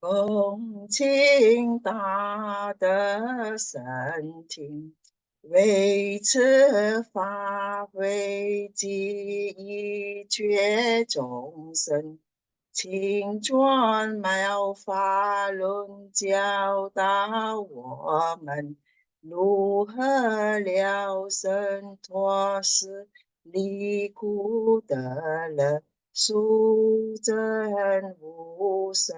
恭请大德圣听，为此法会及一切众生，请转妙法轮教导我们如何了生脱死，离苦得乐，速证无生。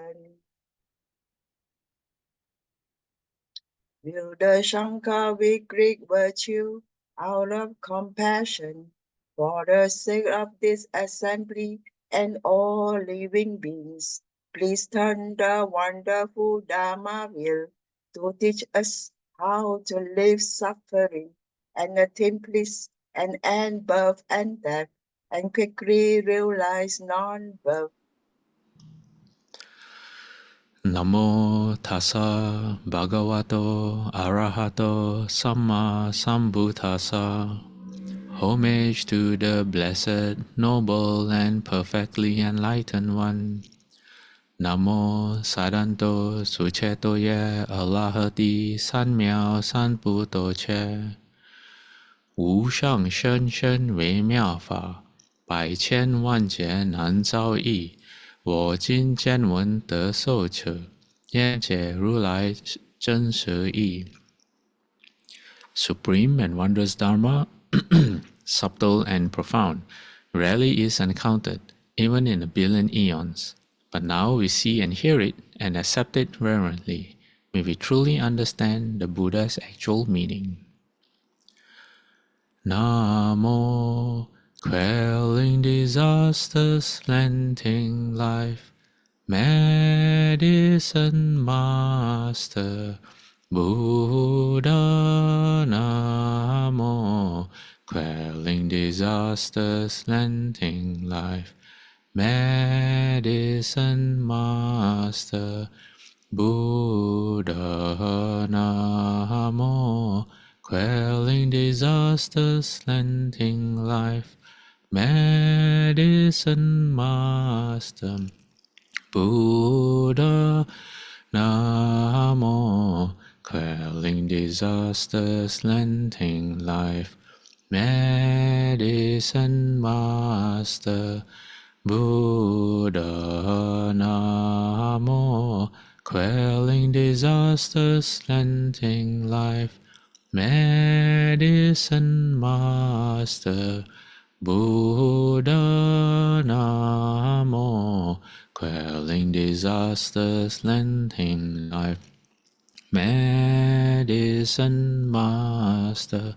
Will the Shankar with great virtue, out of compassion, for the sake of this assembly and all living beings, please turn the wonderful Dharma wheel to teach us how to live suffering and attain bliss and end birth and death, and quickly realize non-birth. Namo tassa bhagavato arahato samma sambuddhassa. Homage to the blessed, noble, and perfectly enlightened one. Namo sadanto suchetoye alahati sanmiao sanputo che. 无上甚深微妙法，百千万劫难遭遇。我今见闻得受持，愿解如来真实义。Supreme and wondrous Dharma, subtle and profound, rarely is encountered, even in a billion eons. But now we see and hear it and accept it reverently. May we truly understand the Buddha's actual meaning. Namo, quelling disasters, lengthening life, Medicine Master Buddha. Namo, quelling disasters, lengthening life, Medicine Master Buddha. Namo, quelling disasters, lengthening life, Medicine Master Buddha. Namo, quelling disasters, lengthening life, Medicine Master Buddha. Namo, quelling disasters, lengthening life, Medicine Master Buddha. Namo, quelling disasters, lengthening life, Medicine Master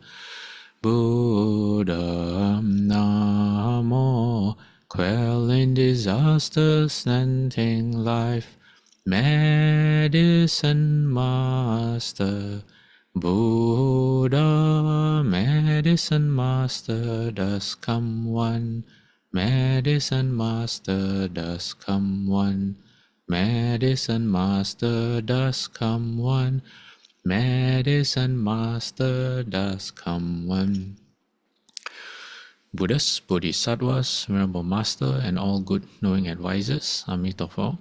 Buddha. Namo, quelling disasters, lengthening life, Medicine Master Buddha. Medicine Master does come one, Medicine Master does come one, Medicine Master does come one, Medicine Master does come one. Buddhas, Bodhisattvas, Venerable Master, and all good knowing advisors, Amitabha.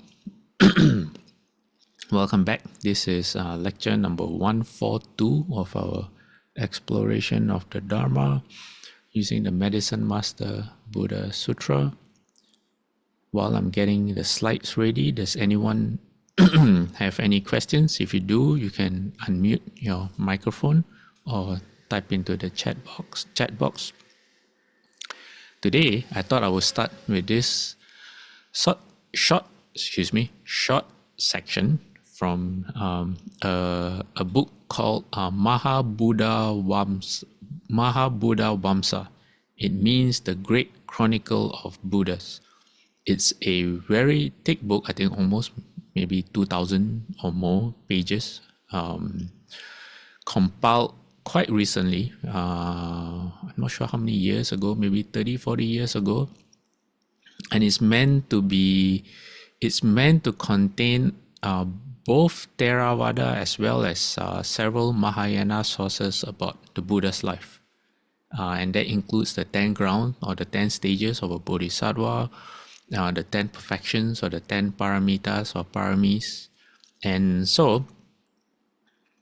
Welcome back. This is lecture number 142 of our exploration of the Dharma using the Medicine Master Buddha Sutra. While I'm getting the slides ready, does anyone have any questions? If you do, you can unmute your microphone or type into the chat box. Today, I thought I would start with this short section from a book called Mahabodha Vamsa. It means the Great Chronicle of Buddhas. It's a very thick book, I think almost maybe 2,000 or more pages, compiled quite recently. I'm not sure how many years ago, maybe 30, 40 years ago. And it's meant to contain both Theravada as well as several Mahayana sources about the Buddha's life. And that includes the 10 grounds or the 10 stages of a Bodhisattva, the 10 perfections or the 10 paramitas or paramis, And so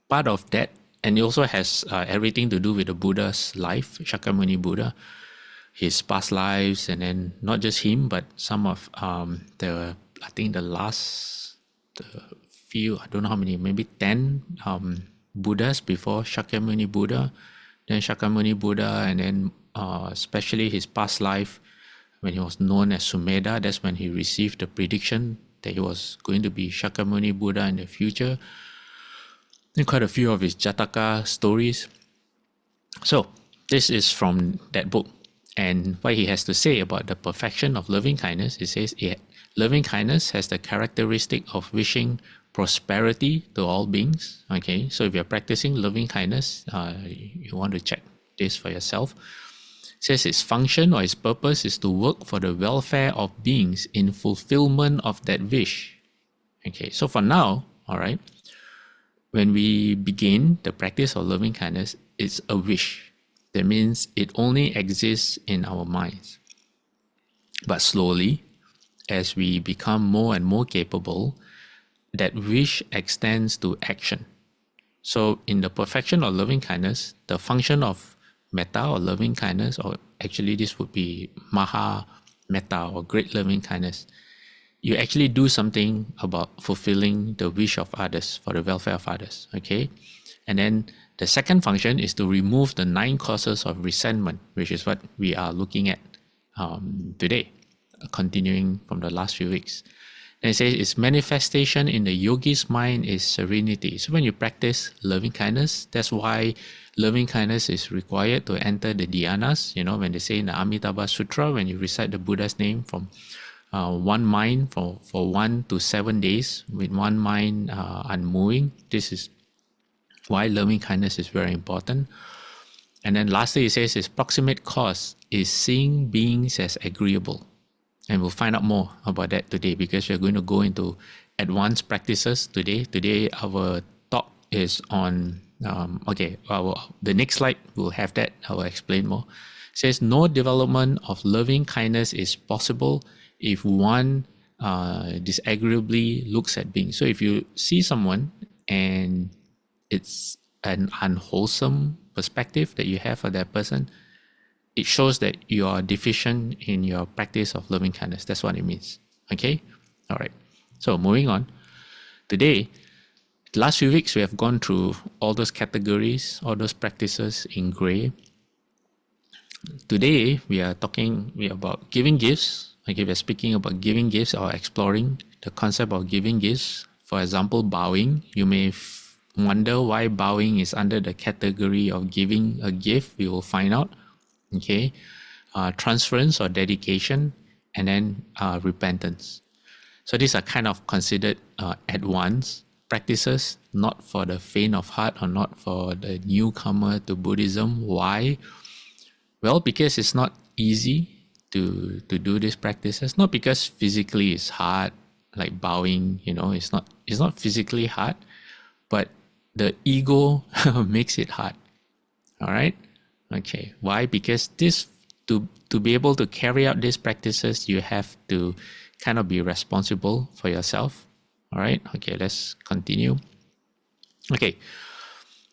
part of that, and it also has everything to do with the Buddha's life, Shakyamuni Buddha, his past lives, and then not just him, but some of I think the few, I don't know how many, maybe 10 Buddhas before Shakyamuni Buddha, then Shakyamuni Buddha, and then especially his past life when he was known as Sumedha. That's when he received the prediction that he was going to be Shakyamuni Buddha in the future. And quite a few of his Jataka stories. So this is from that book. And what he has to say about the perfection of loving kindness, he says, loving kindness has the characteristic of wishing prosperity to all beings. Okay, so if you're practicing loving kindness, you want to check this for yourself. It says its function or its purpose is to work for the welfare of beings in fulfillment of that wish. Okay, so for now, all right, when we begin the practice of loving kindness, it's a wish. That means it only exists in our minds. But slowly, as we become more and more capable, that wish extends to action. So in the perfection of loving kindness, the function of metta or loving kindness, or actually this would be maha metta or great loving kindness, you actually do something about fulfilling the wish of others for the welfare of others. Okay, and then the second function is to remove the 9 causes of resentment, which is what we are looking at today, continuing from the last few weeks. And it says its manifestation in the yogi's mind is serenity. So when you practice loving kindness, that's why loving kindness is required to enter the dhyanas. You know, when they say in the Amitabha Sutra, when you recite the Buddha's name from one mind for 1 to 7 days, with one mind unmoving, this is why loving kindness is very important. And then lastly, it says its proximate cause is seeing beings as agreeable. And we'll find out more about that today, because we're going to go into advanced practices today. Today, our talk is on, the next slide, we'll have that. I will explain more. It says, no development of loving kindness is possible if one disagreeably looks at beings. So if you see someone and it's an unwholesome perspective that you have for that person, it shows that you are deficient in your practice of loving kindness. That's what it means. Okay? All right. So moving on. Today, the last few weeks, we have gone through all those categories, all those practices in gray. Today, we are talking about giving gifts. Okay, we're speaking about giving gifts or exploring the concept of giving gifts. For example, bowing. You may wonder why bowing is under the category of giving a gift. We will find out. Okay, transference or dedication, and then repentance. So these are kind of considered advanced practices, not for the faint of heart or not for the newcomer to Buddhism. Why? Well, because it's not easy to do these practices. Not because physically it's hard, like bowing. You know, it's not physically hard, but the ego makes it hard. All right. Okay, why? Because to be able to carry out these practices, you have to kind of be responsible for yourself. All right, okay, let's continue. Okay,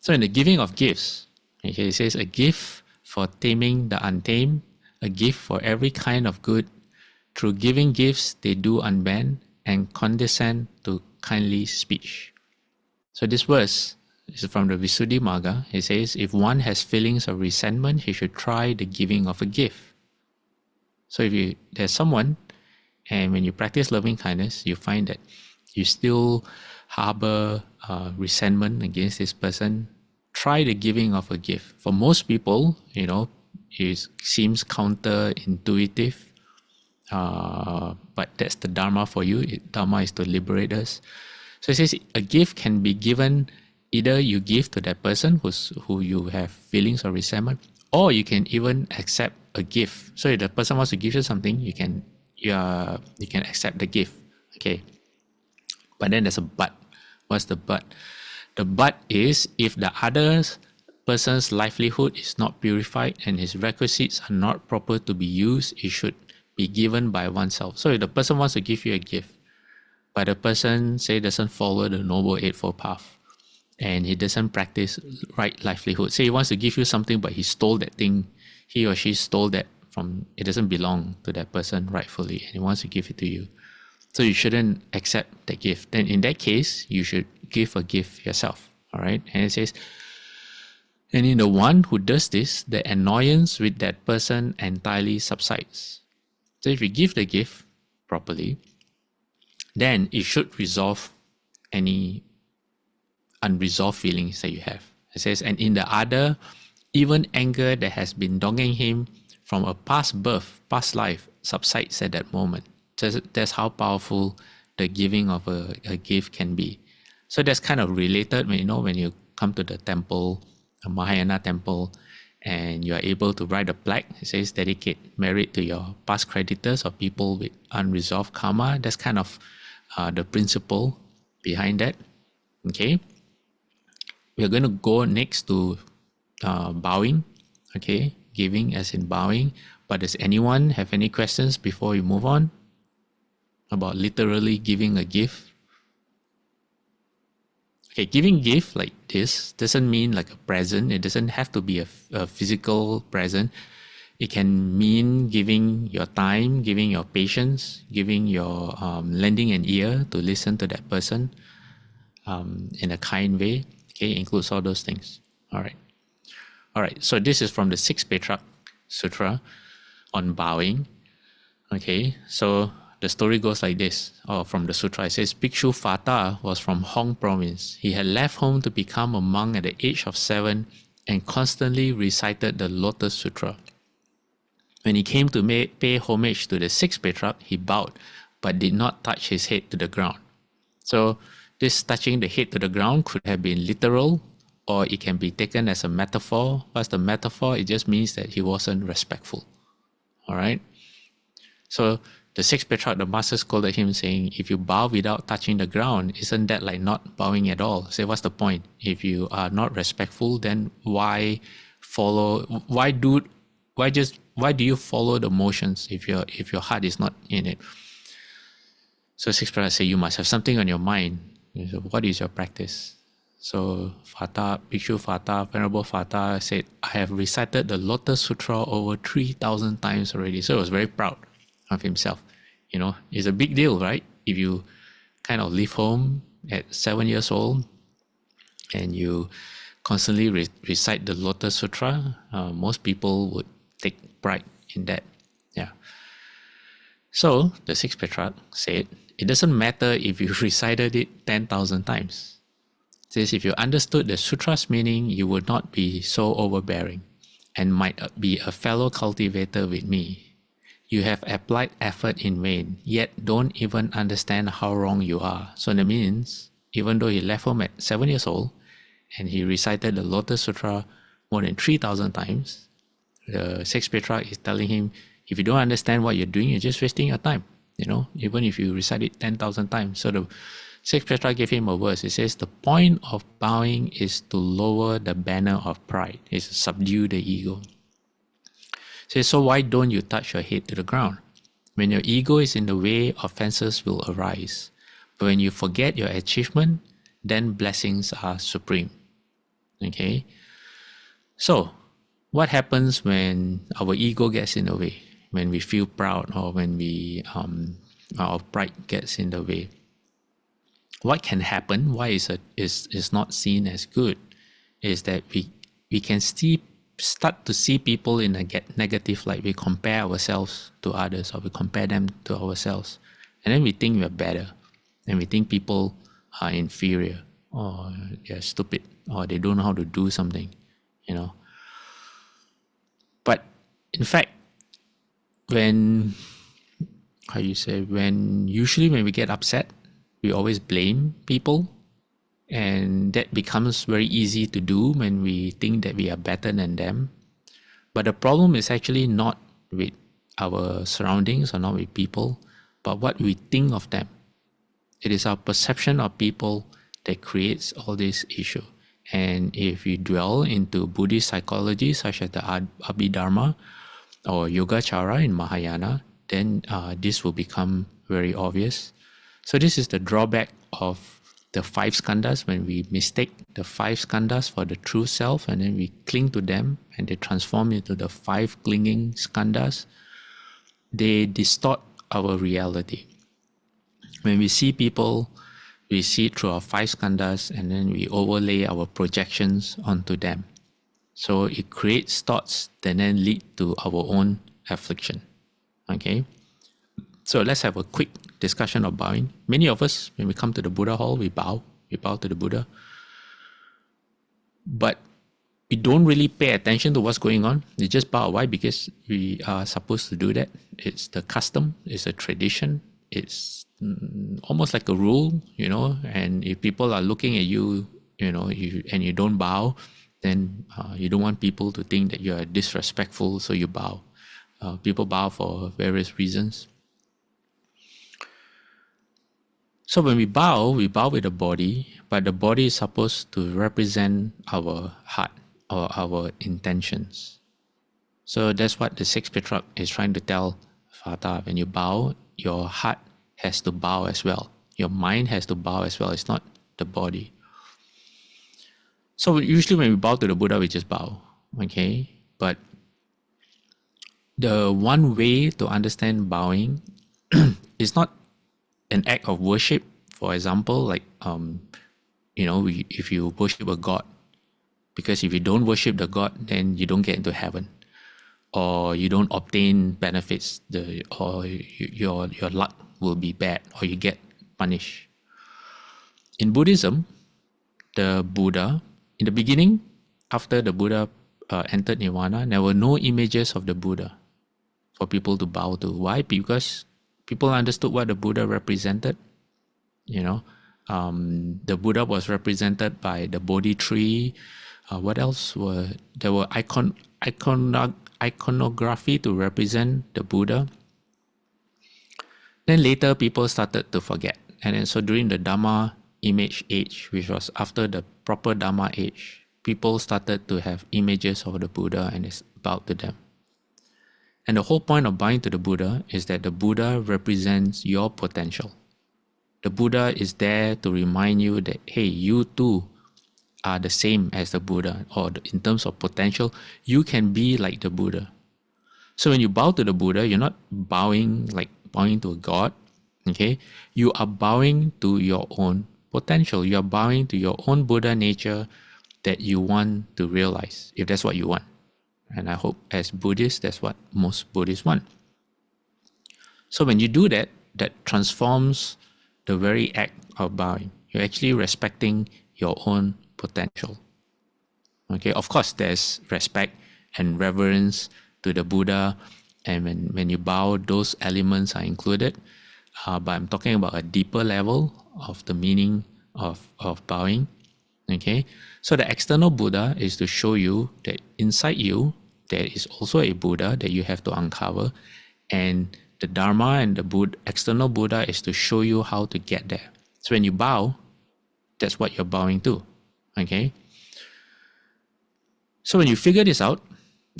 so in the giving of gifts, okay, it says a gift for taming the untamed, a gift for every kind of good. Through giving gifts, they do unbend and condescend to kindly speech. So this verse is from the Visuddhimagga. It says, if one has feelings of resentment, he should try the giving of a gift. So if there's someone, and when you practice loving kindness, you find that you still harbor resentment against this person, try the giving of a gift. For most people, you know, it seems counterintuitive, but that's the Dharma for you. Dharma is to liberate us. So it says a gift can be given. Either you give to that person who you have feelings of resentment, or you can even accept a gift. So if the person wants to give you something, you can accept the gift. Okay. But then there's a but. What's the but? The but is if the other person's livelihood is not purified and his requisites are not proper to be used, it should be given by oneself. So if the person wants to give you a gift, but the person say doesn't follow the Noble Eightfold Path, and he doesn't practice right livelihood. Say he wants to give you something, but he stole that thing, he or she stole that from, it doesn't belong to that person rightfully, and he wants to give it to you. So you shouldn't accept the gift. Then in that case, you should give a gift yourself. All right. And it says, and in the one who does this, the annoyance with that person entirely subsides. So if you give the gift properly, then it should resolve any unresolved feelings that you have. It says, and in the other, even anger that has been dogging him from a past birth, past life, subsides at that moment. That's how powerful the giving of a gift can be. So that's kind of related when you come to the temple, a Mahayana temple, and you are able to write a plaque. It says dedicate merit to your past creditors or people with unresolved karma. That's kind of the principle behind that. Okay. We're going to go next to bowing. Okay. Giving as in bowing. But does anyone have any questions before we move on about literally giving a gift? Okay, giving gift like this doesn't mean like a present. It doesn't have to be a physical present. It can mean giving your time, giving your patience, giving your lending an ear to listen to that person in a kind way. Okay, includes all those things. All right. So this is from the Sixth Petra Sutra on bowing. Okay, so the story goes like this, or from the sutra. It says, Bhikshu Fata was from Hong province. He had left home to become a monk at the age of 7 and constantly recited the Lotus Sutra. When he came to pay homage to the sixth Petra, he bowed, but did not touch his head to the ground. So this touching the head to the ground could have been literal, or it can be taken as a metaphor. What's the metaphor? It just means that he wasn't respectful. All right. So the sixth Petra, the master scolded him, saying, if you bow without touching the ground, isn't that like not bowing at all? Say, what's the point? If you are not respectful, then why do you follow the motions if your heart is not in it? So sixth Petra say, you must have something on your mind. So what is your practice? So Bhikshu Fata, Venerable Fata said, I have recited the Lotus Sutra over 3,000 times already. So he was very proud of himself. It's a big deal, right? If you kind of leave home at 7 years old and you constantly recite the Lotus Sutra, most people would take pride in that. Yeah. So the sixth Petra said, it doesn't matter if you recited it 10,000 times. It says, if you understood the sutra's meaning, you would not be so overbearing and might be a fellow cultivator with me. You have applied effort in vain, yet don't even understand how wrong you are. So that means, even though he left home at 7 years old, and he recited the Lotus Sutra more than 3,000 times, the sixth Petra is telling him, if you don't understand what you're doing, you're just wasting your time. Even if you recite it 10,000 times. So the sixth Petra gave him a verse. It says, the point of bowing is to lower the banner of pride, is to subdue the ego. Says, so why don't you touch your head to the ground? When your ego is in the way, offenses will arise. But when you forget your achievement, then blessings are supreme. Okay? So, what happens when our ego gets in the way? When we feel proud, or when our pride gets in the way? What can happen? Why is not seen as good? Is that we can start to see people in a negative light. We compare ourselves to others, or we compare them to ourselves, and then we think we're better, and we think people are inferior, or they're stupid, or they don't know how to do something, But in fact, when we get upset, we always blame people. And that becomes very easy to do when we think that we are better than them. But the problem is actually not with our surroundings or not with people, but what we think of them. It is our perception of people that creates all this issue. And if you dwell into Buddhist psychology, such as the Abhidharma or Yogacara in Mahayana, then this will become very obvious. So this is the drawback of the 5 skandhas, when we mistake the 5 skandhas for the true self and then we cling to them and they transform into the 5 clinging skandhas. They distort our reality. When we see people, we see through our 5 skandhas and then we overlay our projections onto them. So it creates thoughts that then lead to our own affliction. Okay? So let's have a quick discussion of bowing. Many of us, when we come to the Buddha hall, we bow to the Buddha. But we don't really pay attention to what's going on. We just bow. Why? Because we are supposed to do that. It's the custom, it's a tradition, it's almost like a rule, and if people are looking at you, and you don't bow, then you don't want people to think that you are disrespectful, so you bow. People bow for various reasons. So when we bow with the body, but the body is supposed to represent our heart or our intentions. So that's what the sixth Pitrak is trying to tell Fata. When you bow, your heart has to bow as well. Your mind has to bow as well. It's not the body. So usually when we bow to the Buddha, we just bow. Okay? But the one way to understand bowing is not an act of worship. For example, like if you worship a god, because if you don't worship the god, then you don't get into heaven, or you don't obtain benefits, or your luck will be bad, or you get punished. In Buddhism, the Buddha, in the beginning, after the Buddha entered Nirvana, there were no images of the Buddha for people to bow to. Why? Because people understood what the Buddha represented. The Buddha was represented by the Bodhi tree. What else there were iconography to represent the Buddha. Then later people started to forget, and then so during the Dharma image age, which was after the proper Dharma age, people started to have images of the Buddha and it's bowed to them. And the whole point of bowing to the Buddha is that the Buddha represents your potential. The Buddha is there to remind you that, hey, you too are the same as the Buddha, or in terms of potential, you can be like the Buddha. So when you bow to the Buddha, you're not bowing to a god, okay? You are bowing to your own potential. You are bowing to your own Buddha nature that you want to realize, if that's what you want. And I hope as Buddhists, that's what most Buddhists want. So when you do that, that transforms the very act of bowing. You're actually respecting your own potential. Okay, of course, there's respect and reverence to the Buddha, and when you bow, those elements are included. But I'm talking about a deeper level of the meaning of bowing. Okay, so the external Buddha is to show you that inside you there is also a Buddha that you have to uncover, and the Dharma and the external Buddha is to show you how to get there. So when you bow, that's what you're bowing to. Okay. So when you figure this out,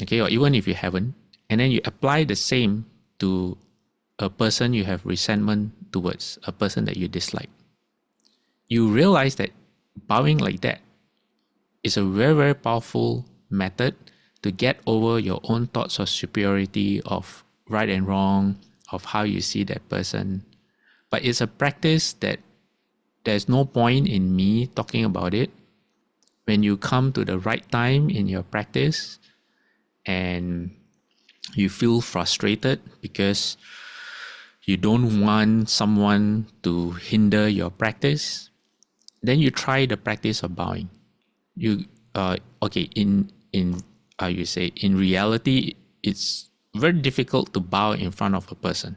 okay, or even if you haven't, and then you apply the same to a person you have resentment towards, a person that you dislike, you realize that bowing like that is a very, very powerful method to get over your own thoughts of superiority, of right and wrong, of how you see that person. But it's a practice that there's no point in me talking about it. When you come to the right time in your practice and you feel frustrated because you don't want someone to hinder your practice, then you try the practice of bowing. In reality, it's very difficult to bow in front of a person.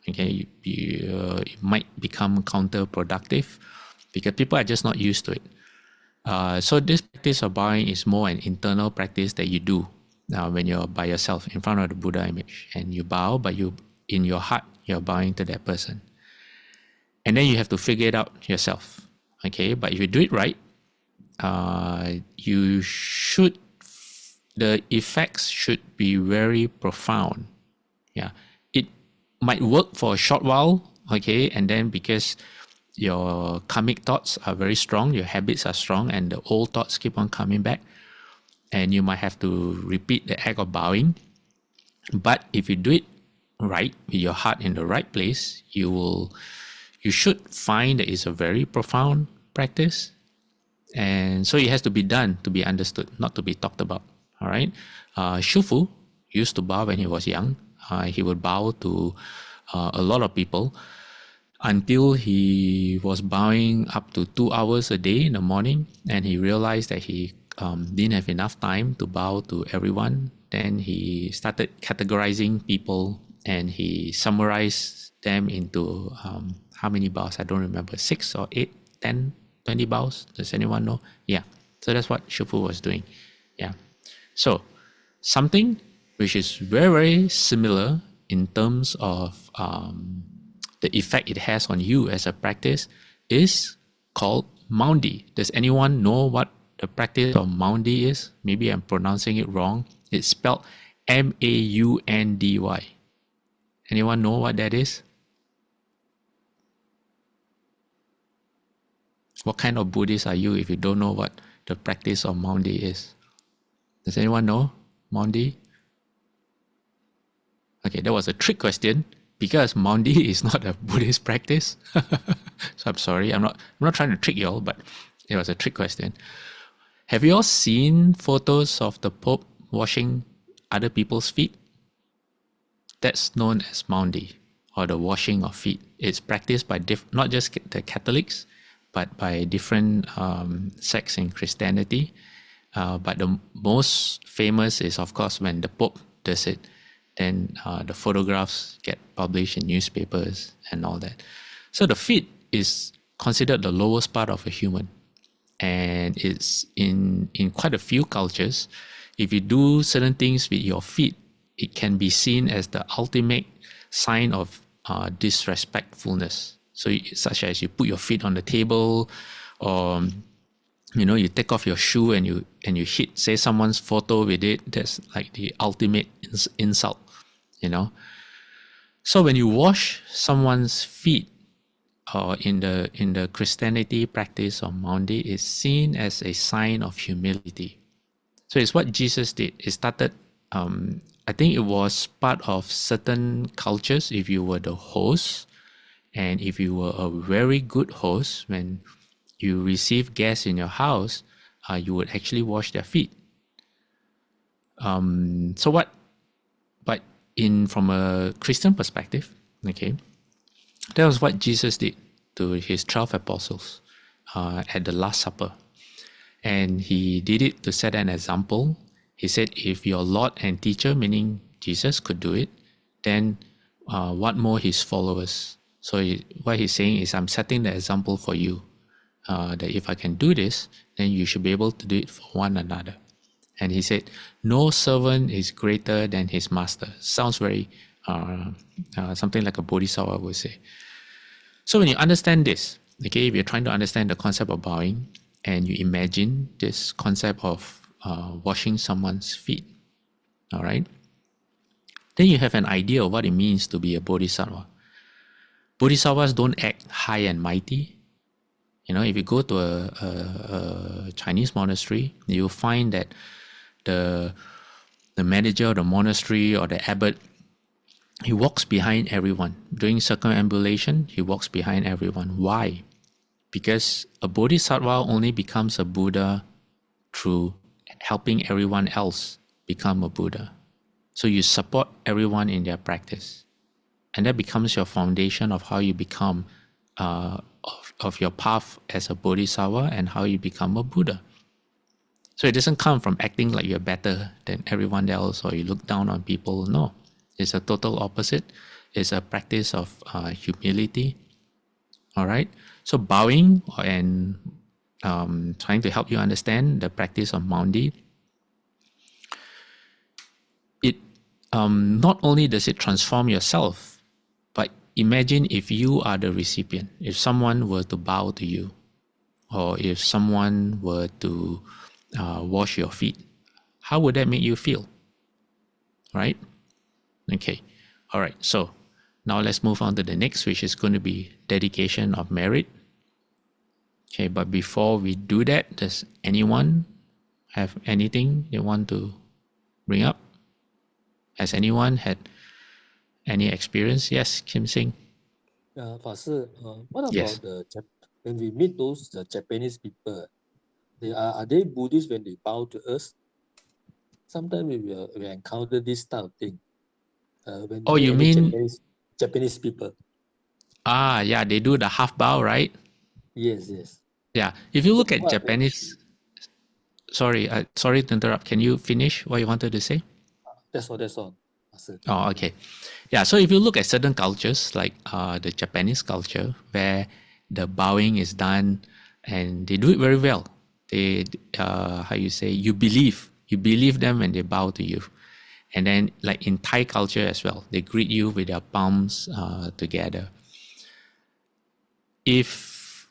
Okay, it might become counterproductive because people are just not used to it. So this practice of bowing is more an internal practice that you do when you're by yourself in front of the Buddha image, and you bow, but in your heart you're bowing to that person, and then you have to figure it out yourself. Okay, but if you do it right, the effects should be very profound. Yeah, it might work for a short while okay, and then because your karmic thoughts are very strong, your habits are strong, and the old thoughts keep on coming back, and you might have to repeat the act of bowing. But if you do it right, with your heart in the right place, you should find that it's a very profound practice. And so it has to be done to be understood, not to be talked about. All right. Shufu used to bow when he was young. He would bow to a lot of people until he was bowing up to 2 hours a day in the morning, and he realized that he didn't have enough time to bow to everyone. Then he started categorizing people, and he summarized them into how many bows? I don't remember, 6 or 8, 10, 20 bows. Does anyone know? Yeah. So that's what Shufu was doing. Yeah. So something which is very, very similar in terms of the effect it has on you as a practice is called Maundi. Does anyone know what the practice of Maundi is? Maybe I'm pronouncing it wrong. It's spelled Maundy. Anyone know what that is? What kind of Buddhist are you if you don't know what the practice of Maundi is? Does anyone know Maundi? Okay, that was a trick question because Maundi is not a Buddhist practice. So I'm sorry, I'm not trying to trick you all, but it was a trick question. Have you all seen photos of the Pope washing other people's feet? That's known as Maundi, or the washing of feet. It's practiced by not just the Catholics, but by different sects in Christianity. But the most famous is, of course, when the Pope does it. Then the photographs get published in newspapers and all that. So the feet is considered the lowest part of a human. And it's in quite a few cultures, if you do certain things with your feet, it can be seen as the ultimate sign of disrespectfulness. So such as you put your feet on the table, or you take off your shoe and you hit, say, someone's photo with it. That's like the ultimate insult. So when you wash someone's feet, or in the Christianity practice of Maundi, is seen as a sign of humility. So it's what Jesus did. It started, I think it was part of certain cultures. If you were the host, and if you were a very good host, when you receive guests in your house, you would actually wash their feet. But from a Christian perspective, okay, that was what Jesus did to his 12 apostles at the Last Supper. And he did it to set an example. He said, if your Lord and teacher, meaning Jesus, could do it, then what more his followers? So what he's saying is, I'm setting the example for you, that if I can do this, then you should be able to do it for one another. And he said, no servant is greater than his master. Sounds very, something like a bodhisattva would say. So when you understand this, okay, if you're trying to understand the concept of bowing, and you imagine this concept of washing someone's feet, all right, then you have an idea of what it means to be a bodhisattva. Bodhisattvas don't act high and mighty. If you go to a Chinese monastery, you'll find that the manager of the monastery or the abbot, he walks behind everyone. During circumambulation, he walks behind everyone. Why? Because a bodhisattva only becomes a Buddha through helping everyone else become a Buddha. So you support everyone in their practice. And that becomes your foundation of how you become, of your path as a bodhisattva, and how you become a Buddha. So it doesn't come from acting like you're better than everyone else, or you look down on people. No, it's a total opposite. It's a practice of humility. All right. So bowing and trying to help you understand the practice of Maundi, it not only does it transform yourself, but imagine if you are the recipient. If someone were to bow to you, or if someone were to wash your feet, how would that make you feel? Right? Okay. All right. So Now let's move on to the next, which is going to be dedication of merit. Okay, but before we do that, does anyone have anything they want to bring up? Has anyone had any experience? Yes, Kim Sing. 法师, what Yes. about when we meet those Japanese people? Are they Buddhists when they bow to us? Sometimes we encounter this type of thing. When Oh, you any mean Japanese people. yeah, they do the half bow, right? Yes. Yeah. If you So look at what? Japanese, sorry to interrupt. Can you finish what you wanted to say? That's all. Master. Oh, okay. Yeah, so if you look at certain cultures like the Japanese culture, where the bowing is done and they do it very well. They you believe them when they bow to you. And then like in Thai culture as well, they greet you with their palms together. If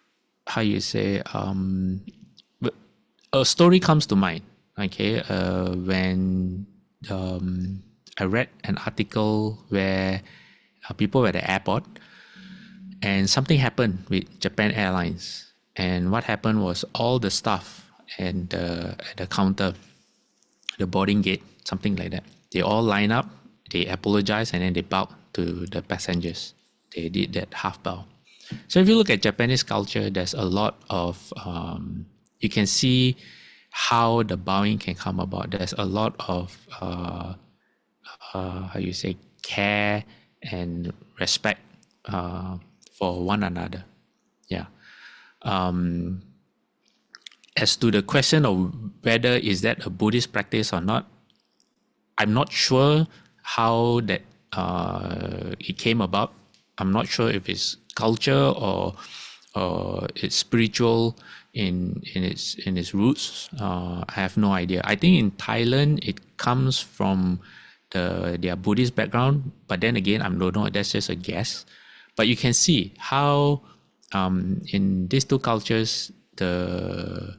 a story comes to mind, okay, when I read an article where people were at the airport and something happened with Japan Airlines. And what happened was all the staff and at the counter, the boarding gate, something like that, they all line up, they apologize, and then they bow to the passengers. They did that half bow. So if you look at Japanese culture, there's a lot of, you can see how the bowing can come about. There's a lot of, care and respect for one another. Yeah. As to the question of whether is that a Buddhist practice or not, I'm not sure how that it came about. I'm not sure if it's culture or it's spiritual in its roots. I have no idea. I think in Thailand it comes from their Buddhist background, but then again, I don't know. That's just a guess. But you can see how in these two cultures, the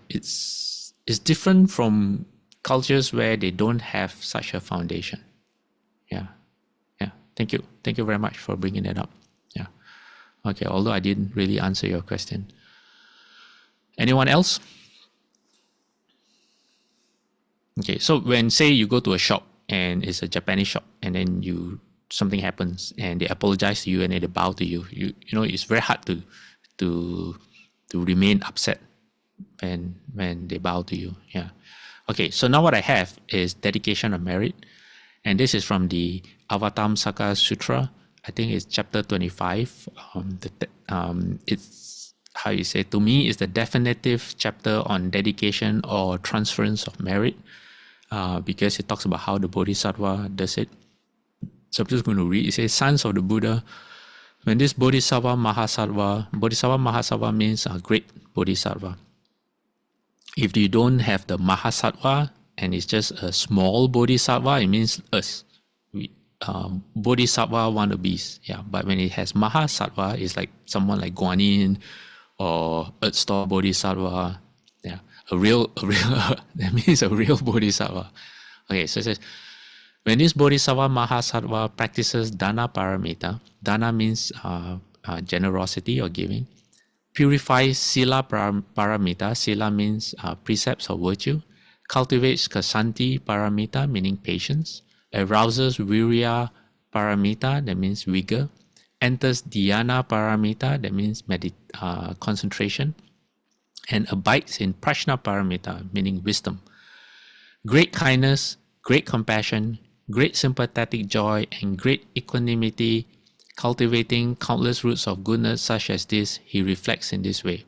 it's different from cultures where they don't have such a foundation. Yeah. Thank you very much for bringing that up. Yeah. Okay, although I didn't really answer your question. Anyone else? Okay, so when say you go to a shop and it's a Japanese shop and then something happens and they apologize to you and then they bow to you, you know it's very hard to remain upset when they bow to you. Yeah. Okay, so now what I have is dedication of merit, and this is from the Avatamsaka Sutra. I think it's chapter 25. It's to me is the definitive chapter on dedication or transference of merit, because it talks about how the Bodhisattva does it. So I'm just going to read. It says, "Sons of the Buddha, when this Bodhisattva Mahasattva means a great Bodhisattva. If you don't have the Mahasattva and it's just a small Bodhisattva, it means us. Bodhisattva wannabes. Yeah, but when it has Mahasattva, it's like someone like Guanyin or Earth Store Bodhisattva. Yeah, a real that means a real Bodhisattva. Okay, so it says, when this Bodhisattva Mahasattva practices Dana Paramita, Dana means generosity or giving, purifies Sila Paramita, Sila means precepts or virtue, cultivates Kasanti Paramita, meaning patience, arouses Virya Paramita, that means vigor, enters Dhyana Paramita, that means concentration, and abides in Prajna Paramita, meaning wisdom. Great kindness, great compassion, great sympathetic joy, and great equanimity, cultivating countless roots of goodness such as this, he reflects in this way.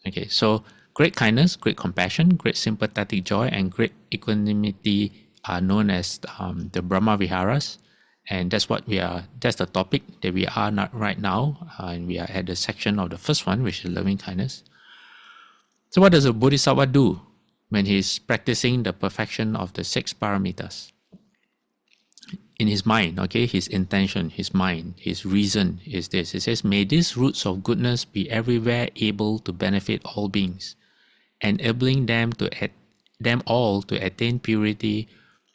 Okay, so great kindness, great compassion, great sympathetic joy, and great equanimity are known as the Brahma Viharas. And that's the topic that we are not right now. And we are at the section of the first one, which is loving kindness. So what does a Bodhisattva do when he's practicing the perfection of the 6 paramitas? In his mind, okay, his intention, his mind, his reason is this. It says, may these roots of goodness be everywhere able to benefit all beings, enabling them all to attain purity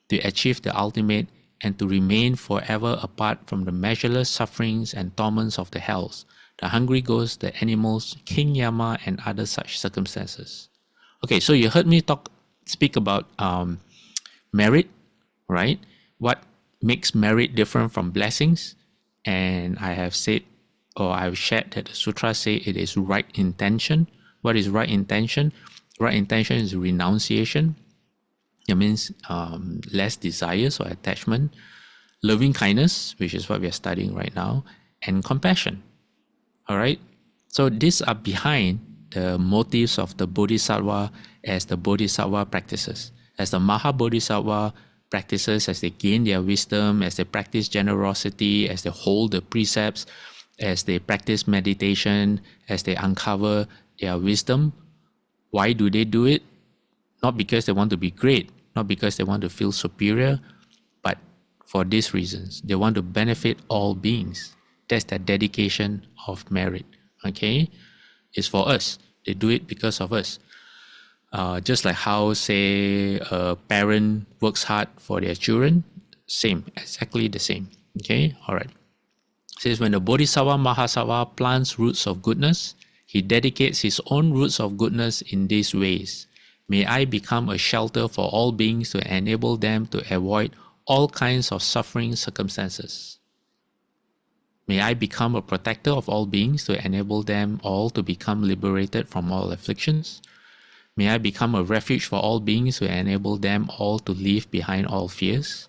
to achieve the ultimate, and to remain forever apart from the measureless sufferings and torments of the hells, the hungry ghosts, the animals, King Yama, and other such circumstances. Okay, so you heard me speak about merit, right? What makes merit different from blessings? And I have said, or I've shared that the sutra say it is right intention. What is right intention? Right intention is renunciation. It means less desires or attachment, loving kindness, which is what we are studying right now, and compassion. All right. So these are behind the motives of the Bodhisattva as the Bodhisattva practices. As the Maha Bodhisattva practices, as they gain their wisdom, as they practice generosity, as they hold the precepts, as they practice meditation, as they uncover their wisdom. Why do they do it? Not because they want to be great, not because they want to feel superior, but for these reasons. They want to benefit all beings. That's their dedication of merit. Okay? It's for us. They do it because of us. Just like how, say, a parent works hard for their children, same, exactly the same. Okay? All right. It says, when the Bodhisattva Mahasattva plants roots of goodness, he dedicates his own roots of goodness in these ways. May I become a shelter for all beings to enable them to avoid all kinds of suffering circumstances. May I become a protector of all beings to enable them all to become liberated from all afflictions. May I become a refuge for all beings to enable them all to leave behind all fears.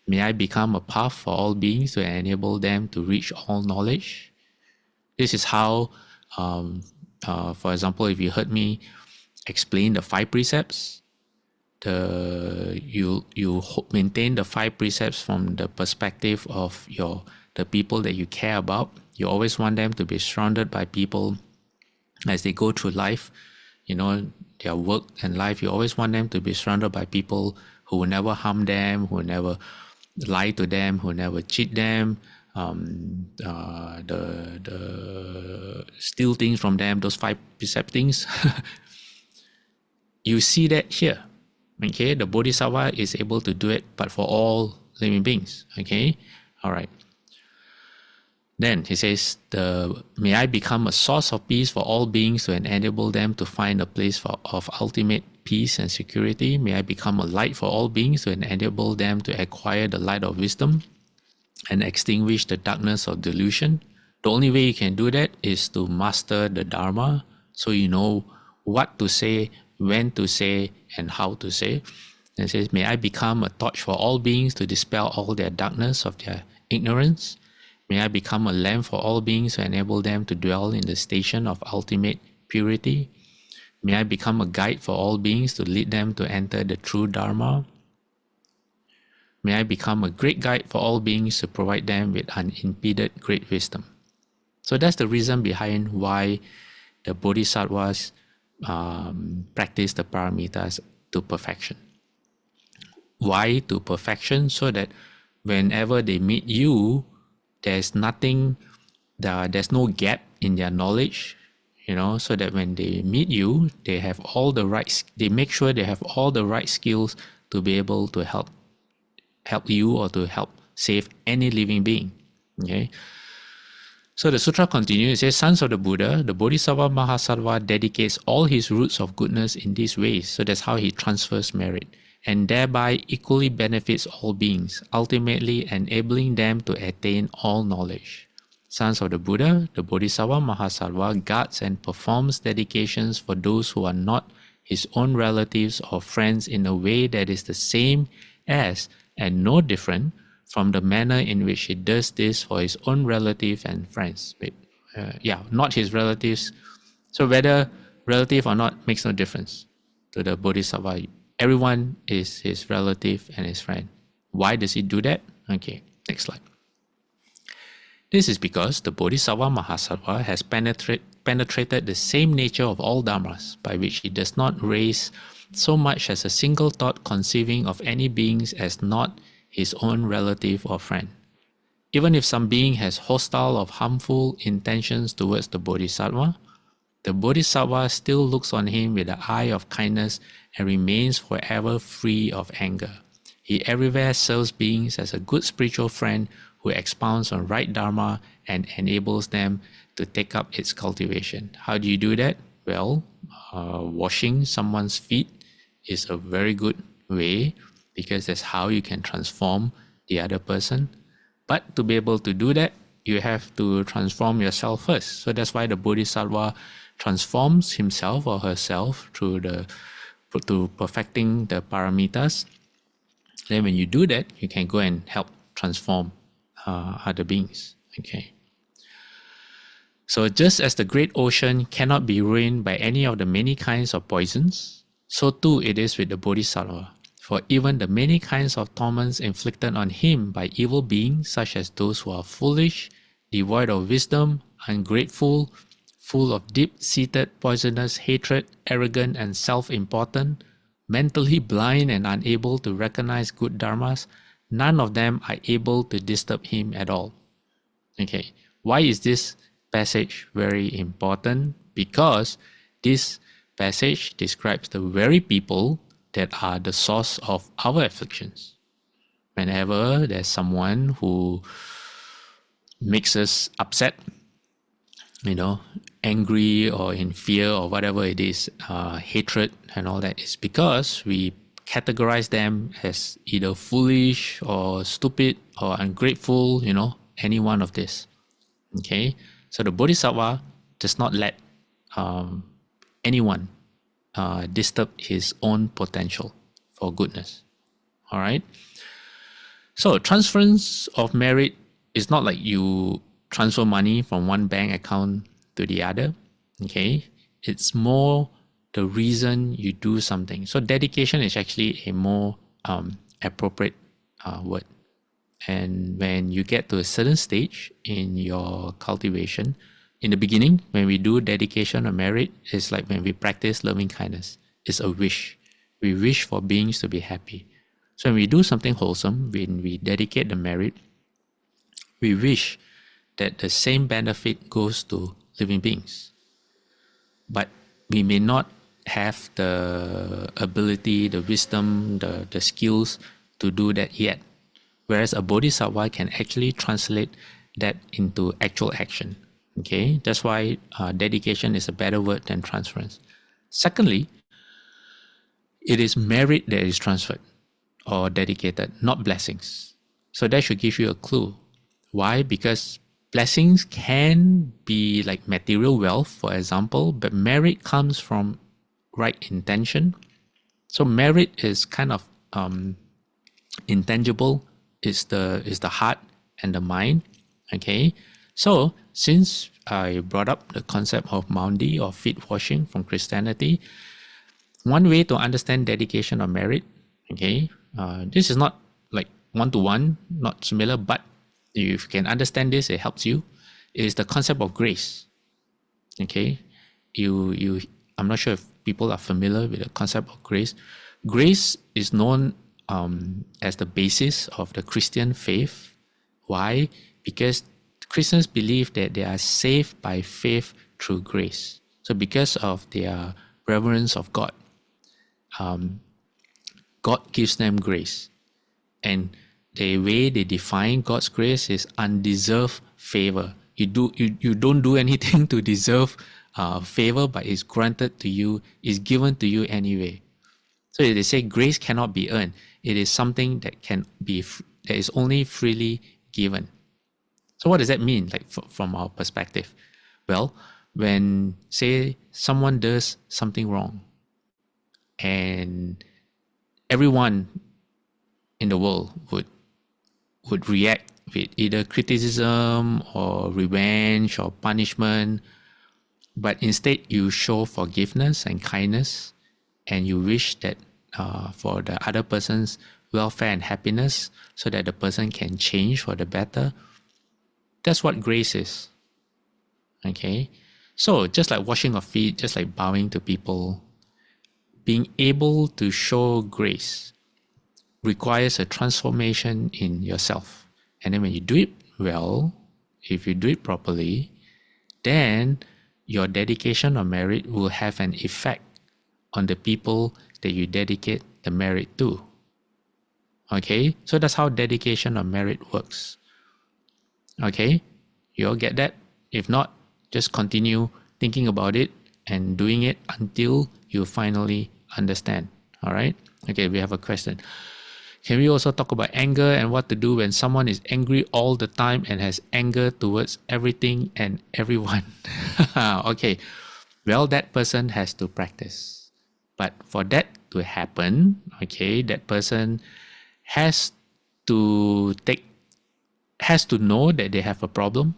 May I become a path for all beings to enable them to reach all knowledge. This is how, for example, if you heard me explain the 5 precepts, you maintain the 5 precepts from the perspective of the people that you care about. You always want them to be surrounded by people as they go through life, their work and life. You always want them to be surrounded by people who will never harm them, who will never lie to them, who will never cheat them, the steal things from them, those 5 precept things. You see that here. Okay, the Bodhisattva is able to do it, but for all living beings. Okay, all right. Then he says, may I become a source of peace for all beings to enable them to find a place of ultimate peace and security. May I become a light for all beings to enable them to acquire the light of wisdom and extinguish the darkness of delusion. The only way you can do that is to master the Dharma, so you know what to say, when to say, and how to say. And it says, may I become a torch for all beings to dispel all their darkness of their ignorance. May I become a lamp for all beings to enable them to dwell in the station of ultimate purity. May I become a guide for all beings to lead them to enter the true Dharma. May I become a great guide for all beings to provide them with unimpeded great wisdom. So that's the reason behind why the Bodhisattvas practice the paramitas to perfection. Why to perfection? So that whenever they meet you, there's no gap in their knowledge, so that when they meet you, they make sure they have all the right skills to be able to help you or to help save any living being. Okay. So the sutra continues. It says, sons of the Buddha, the Bodhisattva Mahasattva dedicates all his roots of goodness in these ways. So that's how he transfers merit, and thereby equally benefits all beings, ultimately enabling them to attain all knowledge. Sons of the Buddha, the Bodhisattva Mahasattva guards and performs dedications for those who are not his own relatives or friends in a way that is the same as and no different from the manner in which he does this for his own relatives and friends. Not his relatives. So whether relative or not makes no difference to the Bodhisattva. Everyone is his relative and his friend. Why does he do that? Okay, next slide. This is because the Bodhisattva Mahasattva has penetrated the same nature of all dharmas, by which he does not raise so much as a single thought conceiving of any beings as not his own relative or friend. Even if some being has hostile or harmful intentions towards the Bodhisattva still looks on him with the eye of kindness and remains forever free of anger. He everywhere serves beings as a good spiritual friend who expounds on right Dharma and enables them to take up its cultivation. How do you do that? Well, washing someone's feet is a very good way, because that's how you can transform the other person. But to be able to do that, you have to transform yourself first. So that's why the Bodhisattva transforms himself or herself through perfecting the paramitas. Then when you do that, you can go and help transform other beings. Okay. So just as the great ocean cannot be ruined by any of the many kinds of poisons, so too it is with the Bodhisattva. For even the many kinds of torments inflicted on him by evil beings, such as those who are foolish, devoid of wisdom, ungrateful, full of deep-seated poisonous hatred, arrogant and self-important, mentally blind and unable to recognize good dharmas, none of them are able to disturb him at all. Okay, why is this passage very important? Because this passage describes the very people that are the source of our afflictions. Whenever there's someone who makes us upset, angry or in fear or whatever it is, hatred and all that, is because we categorize them as either foolish or stupid or ungrateful, any one of this. Okay, so the Bodhisattva does not let anyone disturb his own potential for goodness. All right. So transference of merit is not like you transfer money from one bank account to the other. Okay, it's more the reason you do something. So dedication is actually a more appropriate word. And when you get to a certain stage in your cultivation, in the beginning, when we do dedication or merit, it's like when we practice loving kindness. It's a wish. We wish for beings to be happy. So when we do something wholesome, when we dedicate the merit, we wish that the same benefit goes to living beings. But we may not have the ability, the wisdom, the skills to do that yet. Whereas a bodhisattva can actually translate that into actual action. Okay, that's why dedication is a better word than transference. Secondly, it is merit that is transferred or dedicated, not blessings. So that should give you a clue. Why? Because blessings can be like material wealth, for example, but merit comes from right intention. So merit is kind of intangible. Is the heart and the mind. Okay, so since I brought up the concept of maundi or feet washing from Christianity, one way to understand dedication or merit, okay, this is not like one-to-one, not similar, but if you can understand this, it helps you, is the concept of grace. Okay, I'm not sure if people are familiar with the concept of grace. Grace is known as the basis of the Christian faith. Why? Because Christians believe that they are saved by faith through grace. So because of their reverence of God, God gives them grace. And the way they define God's grace is undeserved favor. You don't do anything to deserve favor, but it's granted to you, it's given to you anyway. So they say grace cannot be earned. It is something that that is only freely given. So what does that mean, like from our perspective? Well, when say someone does something wrong, and everyone in the world would react with either criticism or revenge or punishment, but instead you show forgiveness and kindness, and you wish that for the other person's welfare and happiness, so that the person can change for the better. That's what grace is. Okay, so just like washing of feet, just like bowing to people, being able to show grace requires a transformation in yourself. And then when you do it well, if you do it properly, then your dedication or merit will have an effect on the people that you dedicate the merit to. Okay, so that's how dedication or merit works. Okay, you all get that? If not, just continue thinking about it and doing it until you finally understand. All right. Okay, we have a question. Can we also talk about anger and what to do when someone is angry all the time and has anger towards everything and everyone? Okay, well, that person has to practice. But for that to happen, okay, that person has to know that they have a problem.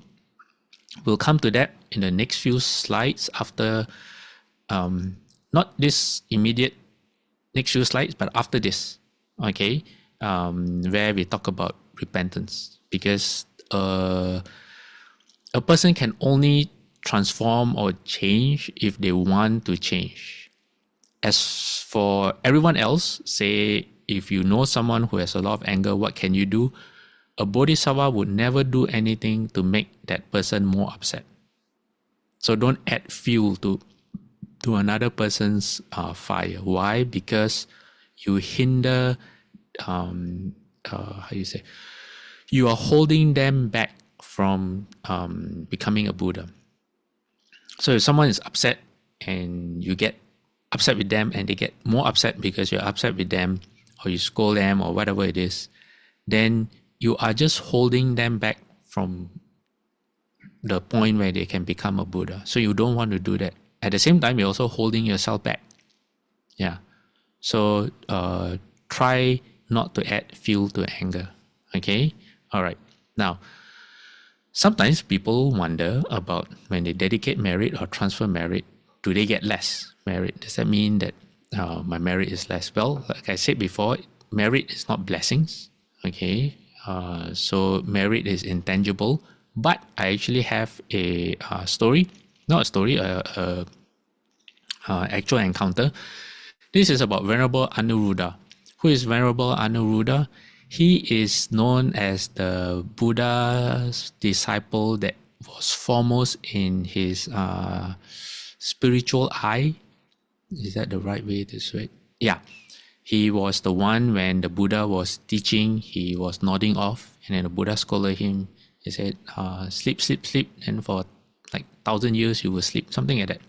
We'll come to that in the next few slides after, not this immediate next few slides, but after this, okay, where we talk about repentance, because a person can only transform or change if they want to change. As for everyone else, say if you know someone who has a lot of anger, what can you do? A bodhisattva would never do anything to make that person more upset. So don't add fuel to another person's fire. Why? Because you hinder, how you say, you are holding them back from becoming a Buddha. So if someone is upset and you get upset with them and they get more upset because you're upset with them, or you scold them or whatever it is, then you are just holding them back from the point where they can become a Buddha. So you don't want to do that. At the same time, you're also holding yourself back. Yeah. So try not to add fuel to anger. Okay? All right. Now, sometimes people wonder about when they dedicate merit or transfer merit, do they get less merit? Does that mean that my merit is less? Well, like I said before, merit is not blessings. Okay? So merit is intangible. But I actually have a story, not a story, actual encounter. This is about Venerable Anuruddha. Who is Venerable Anuruddha? He is known as the Buddha's disciple that was foremost in his spiritual eye. Is that the right way to say it? Yeah. He was the one when the Buddha was teaching, he was nodding off, and then the Buddha scolded him. He said, sleep, sleep, sleep, and for like 1,000 years you will sleep, something like that.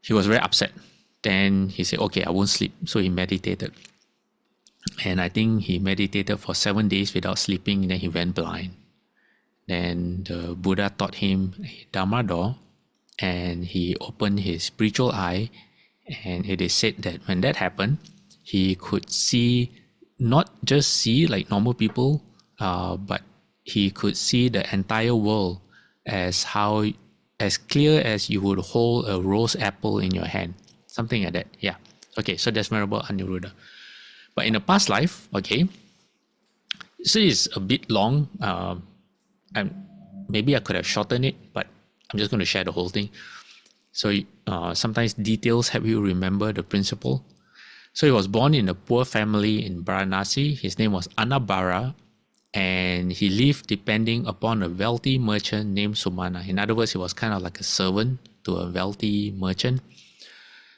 He was very upset. Then he said, okay, I won't sleep. So he meditated. And I think he meditated for 7 days without sleeping, and then he went blind. Then the Buddha taught him a Dharma door, and he opened his spiritual eye, and it is said that when that happened, he could see, not just see like normal people, but he could see the entire world as clear as you would hold a rose apple in your hand, something like that. Yeah. Okay, so that's Venerable Anuruddha. But in a past life, okay, so it's a bit long. And maybe I could have shortened it, but I'm just going to share the whole thing. So sometimes details help you remember the principle. So he was born in a poor family in Varanasi. His name was Annabara, and he lived depending upon a wealthy merchant named Sumana. In other words, he was kind of like a servant to a wealthy merchant.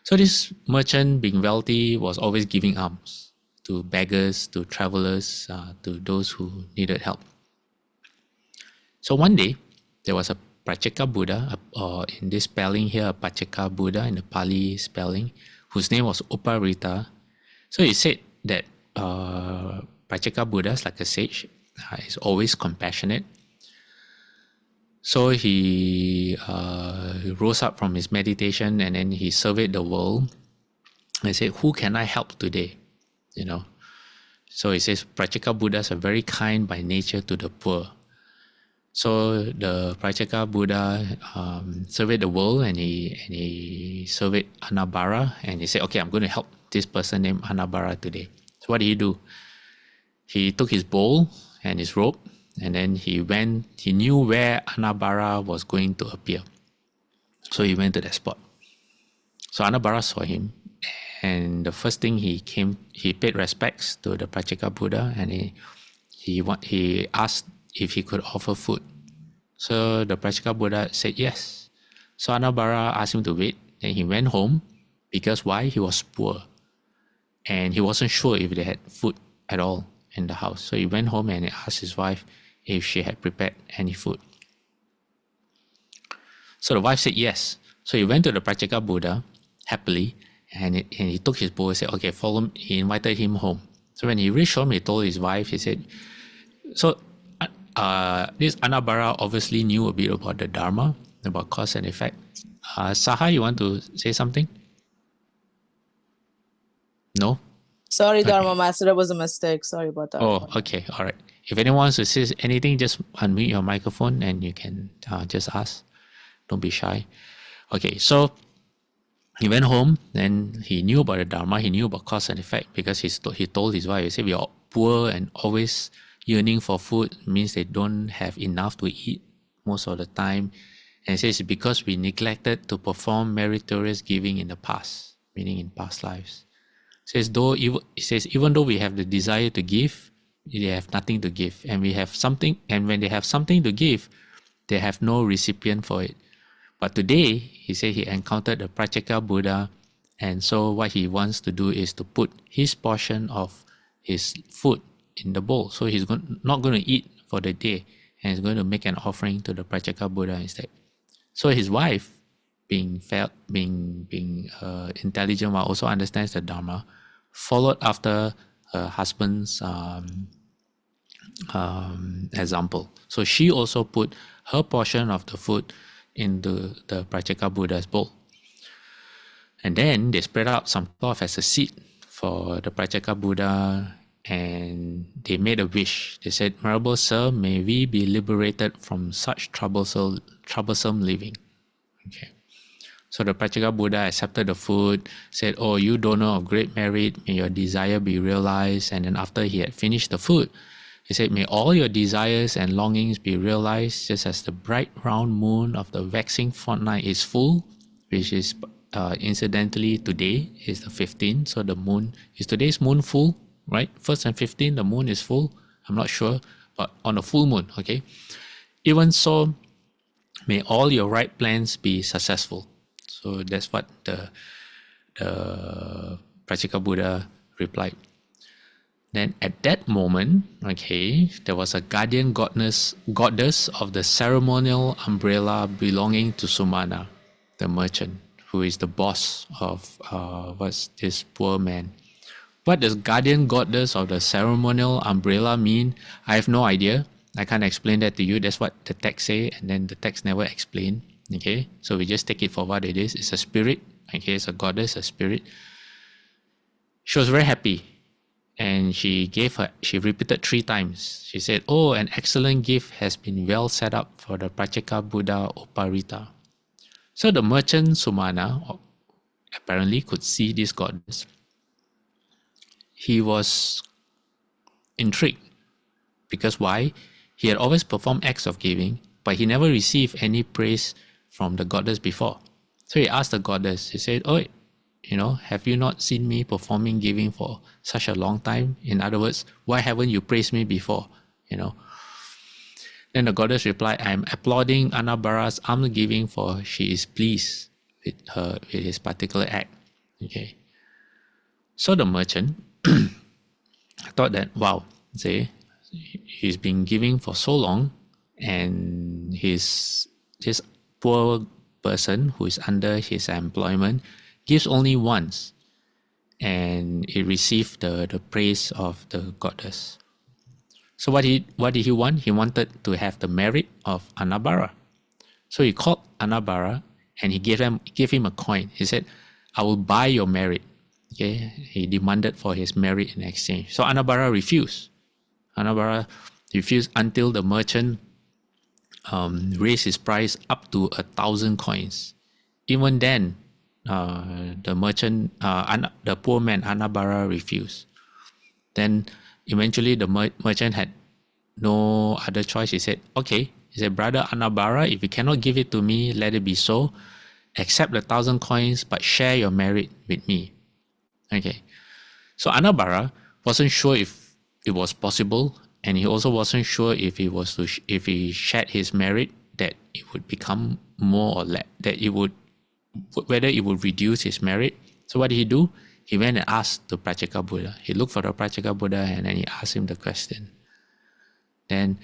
So this merchant, being wealthy, was always giving alms to beggars, to travelers, to those who needed help. So one day, there was a Pracheka Buddha, or in this spelling here, a Pacheka Buddha in the Pali spelling, whose name was Uparita. So he said that Pacheka Buddha, like a sage, is always compassionate. So he rose up from his meditation, and then he surveyed the world and said, who can I help today? You know. So he says Pracheka Buddhas are very kind by nature to the poor. So the Pracheka Buddha surveyed the world, and he surveyed Annabara, and he said, okay, I'm going to help this person named Annabara today. So what did he do? He took his bowl and his rope, and then he knew where Annabara was going to appear. So he went to that spot. So Annabara saw him, and the first thing he paid respects to the Pracheka Buddha, and he asked if he could offer food. So the Pracheka Buddha said yes. So Annabara asked him to wait. Then he went home, because why? He was poor, and he wasn't sure if they had food at all in the house. So he went home and he asked his wife if she had prepared any food. So the wife said yes. So he went to the Practical Buddha happily, and he took his bowl and said, okay, follow me. He invited him home. So when he reached home, he told his wife, he said, so this Anabara obviously knew a bit about the Dharma, about cause and effect. Saha, you want to say something? No? Sorry, Okay. Dharma Master, that was a mistake. Sorry about that. Oh, okay. All right. If anyone wants to say anything, just unmute your microphone and you can just ask. Don't be shy. Okay, so he went home and he knew about the Dharma, he knew about cause and effect, because he told his wife, he said, we are poor and always yearning for food, means they don't have enough to eat most of the time. And he says, because we neglected to perform meritorious giving in the past, meaning in past lives. He says, even though we have the desire to give, they have nothing to give. And we have something, and when they have something to give, they have no recipient for it. But today, he said he encountered the Practical Buddha, and so what he wants to do is to put his portion of his food in the bowl. So he's not going to eat for the day, and he's going to make an offering to the Practical Buddha instead. So his wife, being intelligent, while also understands the Dharma, followed after her husband's example. So she also put her portion of the food into the Practical Buddha's bowl. And then they spread out some cloth as a seat for the Practical Buddha, and they made a wish. They said, Venerable Sir, may we be liberated from such troublesome living. Okay. So the Practical Buddha accepted the food, said, oh, you donor of great merit, may your desire be realized. And then after he had finished the food, he said, may all your desires and longings be realized, just as the bright round moon of the waxing fortnight is full, which is incidentally today is the 15th. So the moon, is today's moon full, right? 1st and 15th, the moon is full. I'm not sure, but on a full moon, okay? Even so, may all your right plans be successful. So that's what the Practical Buddha replied. Then at that moment, okay, there was a guardian goddess of the ceremonial umbrella belonging to Sumana, the merchant, who is the boss of what's this poor man. What does guardian goddess of the ceremonial umbrella mean? I have no idea. I can't explain that to you. That's what the text say, and then the text never explain. Okay, so we just take it for what it is. It's a spirit. Okay, it's a goddess, a spirit. She was very happy, and she repeated 3 times. She said, oh, an excellent gift has been well set up for the Practical Buddha Oparita. So the merchant Sumana apparently could see this goddess. He was intrigued, because why? He had always performed acts of giving, but he never received any praise from the goddess before. So he asked the goddess, he said, oh, have you not seen me performing giving for such a long time? In other words, why haven't you praised me before? Then the goddess replied, I am applauding Anabara's alms giving, for she is pleased with his particular act. Okay. So the merchant thought that, wow, say, he's been giving for so long, and this poor person who is under his employment gives only once, and he received the praise of the goddess. So what did he want? He wanted to have the merit of Anabara. So he called Anabara and he gave him a coin. He said, I will buy your merit. Okay, he demanded for his merit in exchange. So Anabara refused. Anabara refused until the merchant raised his price up to 1,000 coins. Even then, the merchant, the poor man Anabara refused. Then eventually the merchant had no other choice. He said, okay. He said, brother Anabara, if you cannot give it to me, let it be so. Accept the 1,000 coins, but share your merit with me. Okay. So Anabara wasn't sure if it was possible, and he also wasn't sure if he shared his merit, that it would become more or less, whether it would reduce his merit. So what did he do? He went and asked the Praceka Buddha. He looked for the Praceka Buddha and then he asked him the question. Then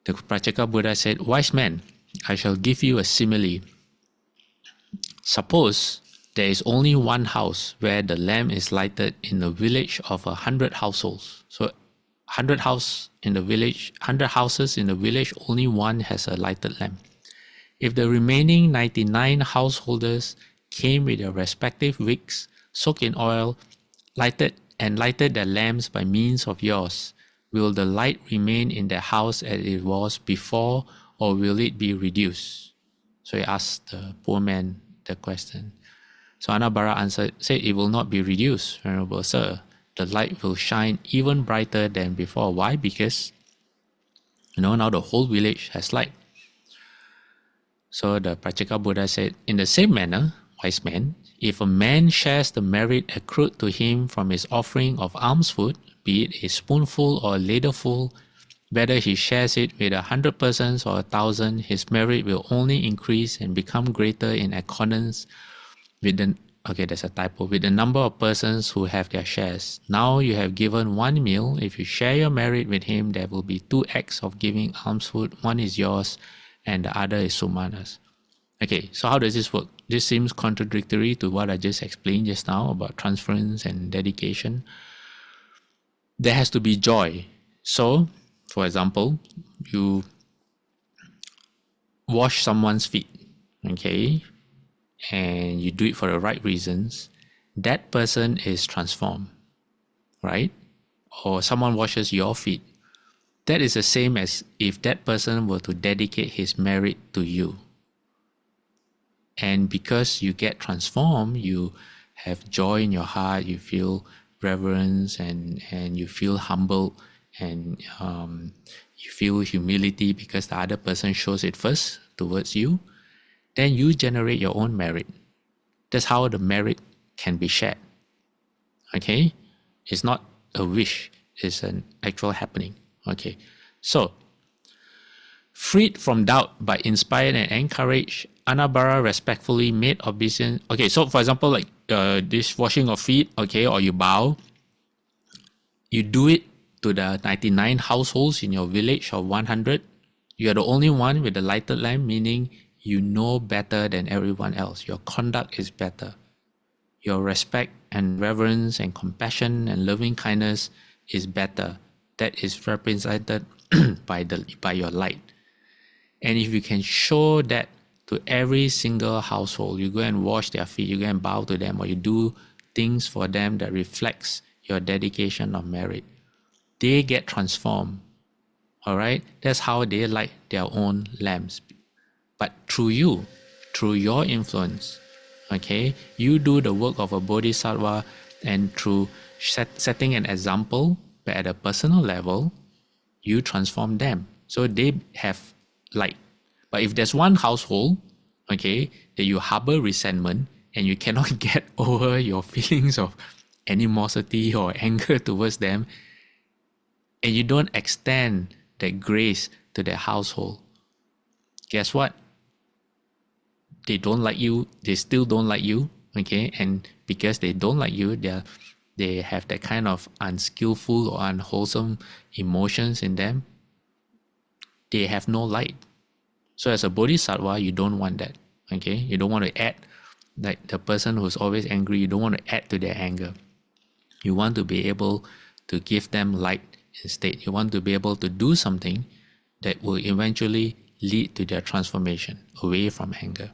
the Praceka Buddha said, "Wise man, I shall give you a simile. Suppose there is only one house where the lamp is lighted in a village of 100 households. So 100 houses in the village, only one has a lighted lamp. If the remaining 99 householders came with their respective wicks, soaked in oil, lighted their lamps by means of yours, will the light remain in the house as it was before, or will it be reduced?" So he asked the poor man the question. So Anabara said, "It will not be reduced, Venerable Sir. The light will shine even brighter than before." Why? Because now the whole village has light. So the Praceka Buddha said, "In the same manner, wise man, if a man shares the merit accrued to him from his offering of alms food, be it a spoonful or a ladleful, whether he shares it with 100 persons or 1,000, his merit will only increase and become greater in accordance with the number of persons who have their shares. Now you have given one meal. If you share your merit with him, there will be 2 acts of giving alms food. One is yours and the other is Sumana's." Okay, so how does this work? This seems contradictory to what I just explained just now about transference and dedication. There has to be joy. So, for example, you wash someone's feet, okay, and you do it for the right reasons, that person is transformed, right? Or someone washes your feet. That is the same as if that person were to dedicate his merit to you. And because you get transformed, you have joy in your heart, you feel reverence and you feel humble, and you feel humility because the other person shows it first towards you. Then you generate your own merit. That's how the merit can be shared. Okay? It's not a wish, it's an actual happening. Okay. So, freed from doubt by inspired and encouraged, Anabara respectfully made obeisance. Okay, so for example, like this washing of feet, okay, or you bow, you do it to the 99 households in your village of 100. You are the only one with the lighted lamp, meaning you know better than everyone else. Your conduct is better. Your respect and reverence and compassion and loving kindness is better. That is represented by your light. And if you can show that to every single household, you go and wash their feet, you go and bow to them, or you do things for them that reflects your dedication of merit, they get transformed. All right? That's how they light their own lamps. But through you, through your influence, okay, you do the work of a bodhisattva, and through setting an example, but at a personal level, you transform them. So they have light. But if there's one household, okay, that you harbor resentment and you cannot get over your feelings of animosity or anger towards them, and you don't extend that grace to their household, guess what? They don't like you, they still don't like you, okay? And because they don't like you, they have that kind of unskillful or unwholesome emotions in them. They have no light. So as a bodhisattva, you don't want that, okay? You don't want to add, like the person who's always angry, you don't want to add to their anger. You want to be able to give them light instead. You want to be able to do something that will eventually lead to their transformation away from anger.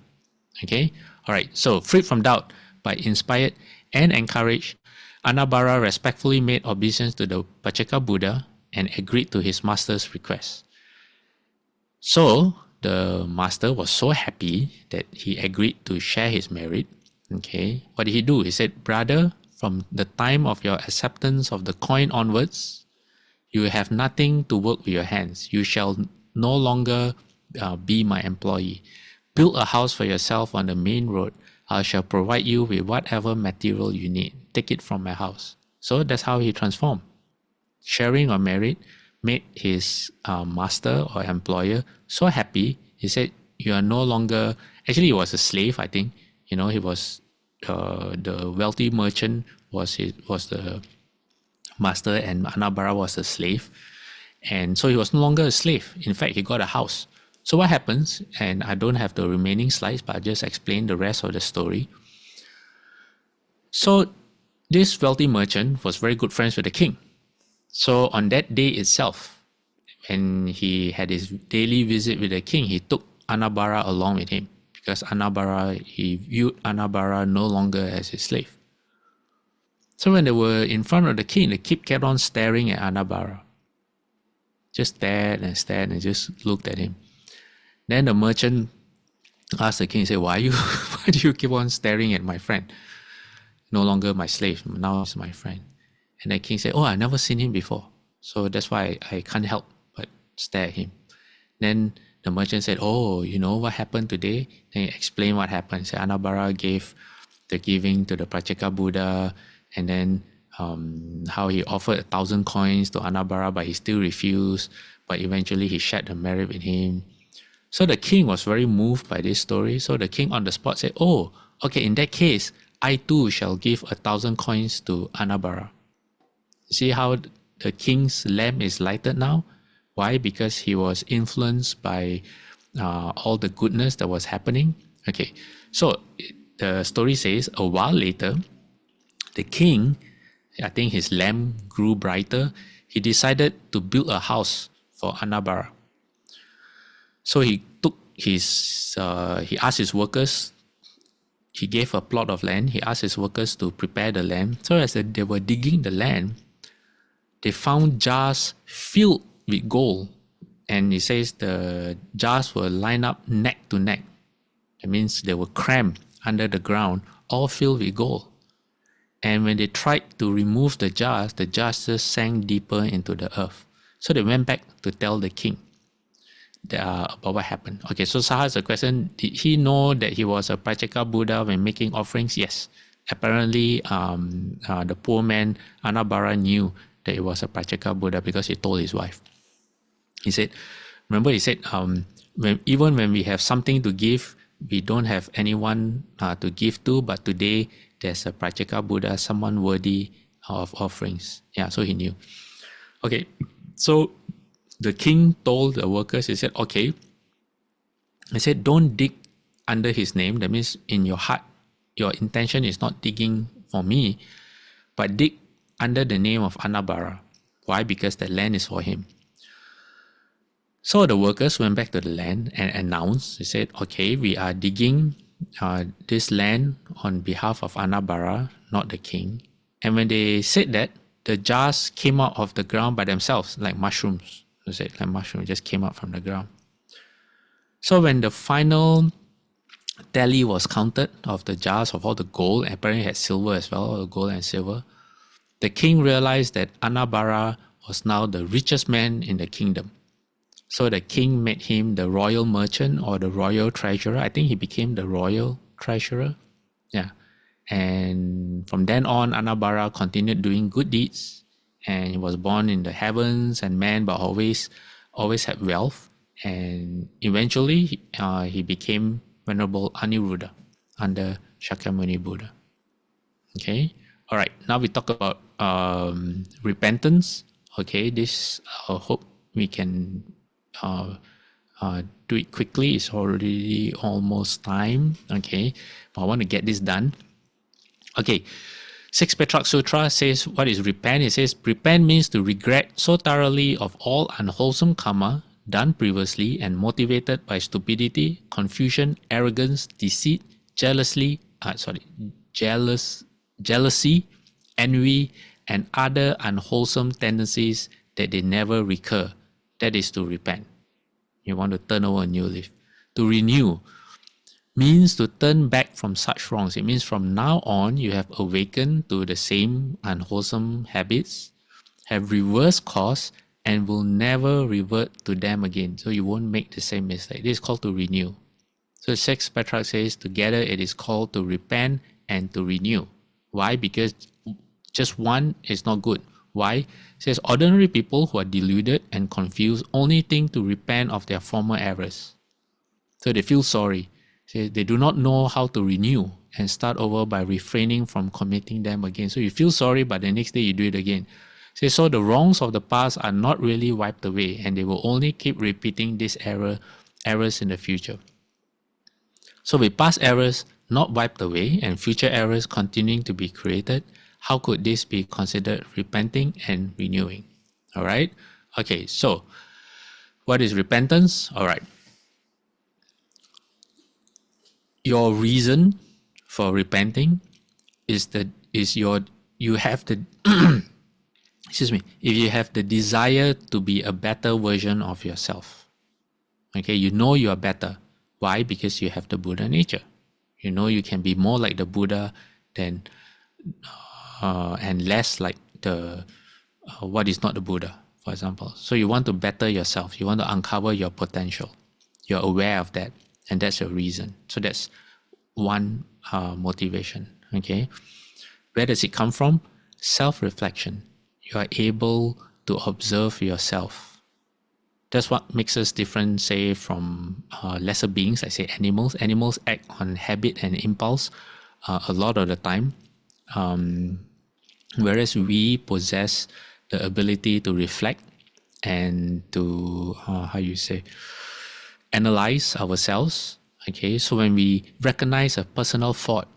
Okay? Alright, so freed from doubt by inspired and encouraged, Anabara respectfully made obeisance to the Praceka Buddha and agreed to his master's request. So the master was so happy that he agreed to share his merit. Okay, what did he do? He said, "Brother, from the time of your acceptance of the coin onwards, you have nothing to work with your hands. You shall no longer be my employee. Build a house for yourself on the main road. I shall provide you with whatever material you need. Take it from my house." So that's how he transformed. Sharing or merit made his master or employer so happy. He said, "You are no longer," actually he was a slave, I think. He was the wealthy merchant was the master and Anabara was a slave. And so he was no longer a slave. In fact, he got a house. So what happens, and I don't have the remaining slides, but I'll just explain the rest of the story. So this wealthy merchant was very good friends with the king. So on that day itself, when he had his daily visit with the king, he took Anabara along with him because he viewed Anabara no longer as his slave. So when they were in front of the king kept on staring at Anabara. Just stared and just looked at him. Then the merchant asked the king, say, why do you keep on staring at my friend? No longer my slave, now he's my friend. And the king said, oh, I've never seen him before. So that's why I can't help but stare at him. Then the merchant said, oh, you know what happened today? Then he explained what happened. He said, Anabara gave the giving to the Prachaka Buddha, and then how he offered 1,000 coins to Anabara, but he still refused. But eventually he shared the merit with him. So the king was very moved by this story. So the king on the spot said, oh, okay, in that case, I too shall give 1,000 coins to Anabara. See how the king's lamp is lighted now? Why? Because he was influenced by all the goodness that was happening. Okay, so the story says a while later, the king, I think his lamp grew brighter. He decided to build a house for Anabara. So he asked his workers, he gave a plot of land, he asked his workers to prepare the land. So as they were digging the land, they found jars filled with gold. And he says the jars were lined up neck to neck. That means they were crammed under the ground, all filled with gold. And when they tried to remove the jars just sank deeper into the earth. So they went back to tell the king about what happened. Okay, so Saha has a question. Did he know that he was a Prachaka Buddha when making offerings? Yes. Apparently, the poor man, Anabara, knew that he was a Prachaka Buddha because he told his wife. He said, even when we have something to give, we don't have anyone to give to, but today there's a Prachaka Buddha, someone worthy of offerings. Yeah, so he knew. Okay, so the king told the workers, he said, okay, he said, don't dig under his name. That means in your heart, your intention is not digging for me, but dig under the name of Anabara. Why? Because the land is for him. So the workers went back to the land and announced, they said, okay, we are digging this land on behalf of Anabara, not the king. And when they said that, the jars came out of the ground by themselves, like mushrooms. They said, like mushrooms just came out from the ground. So when the final tally was counted of the jars of all the gold, apparently it had silver as well, gold and silver, the king realized that Anabara was now the richest man in the kingdom. So the king made him the royal merchant or the royal treasurer. I think he became the royal treasurer. Yeah. And from then on, Anabara continued doing good deeds. And he was born in the heavens and man, but always had wealth. And eventually, he became Venerable Aniruddha under Shakyamuni Buddha. Okay. All right. Now we talk about repentance. Okay. This, I hope we can do it quickly. It's already almost time. Okay. But I want to get this done. Okay. Sixth Petrarch Sutra says, what is repent? It says, repent means to regret so thoroughly of all unwholesome karma done previously and motivated by stupidity, confusion, arrogance, deceit, jealousy, envy, and other unwholesome tendencies that they never recur. That is to repent. You want to turn over a new leaf. To renew means to turn back from such wrongs. It means from now on, you have awakened to the same unwholesome habits, have reversed course, and will never revert to them again. So you won't make the same mistake. This is called to renew. So Sixth Petrarch says, together it is called to repent and to renew. Why? Because just one is not good. Why? It says, ordinary people who are deluded and confused only think to repent of their former errors. So they feel sorry. They do not know how to renew and start over by refraining from committing them again. So you feel sorry, but the next day you do it again. So the wrongs of the past are not really wiped away, and they will only keep repeating these errors in the future. So with past errors not wiped away and future errors continuing to be created, how could this be considered repenting and renewing? All right. Okay. So what is repentance? All right. Your reason for repenting is you have the excuse me, if you have the desire to be a better version of yourself. Okay, you know you are better. Why? Because you have the Buddha nature. You know you can be more like the Buddha than and less like the what is not the Buddha, for example. So you want to better yourself. You want to uncover your potential. You're aware of that, and that's your reason. So that's one motivation. Okay, where does it come from? Self-reflection. You are able to observe yourself. That's what makes us different, say, from lesser beings. I say animals. Animals act on habit and impulse a lot of the time, whereas we possess the ability to reflect and to analyze ourselves. Okay, so when we recognize a personal fault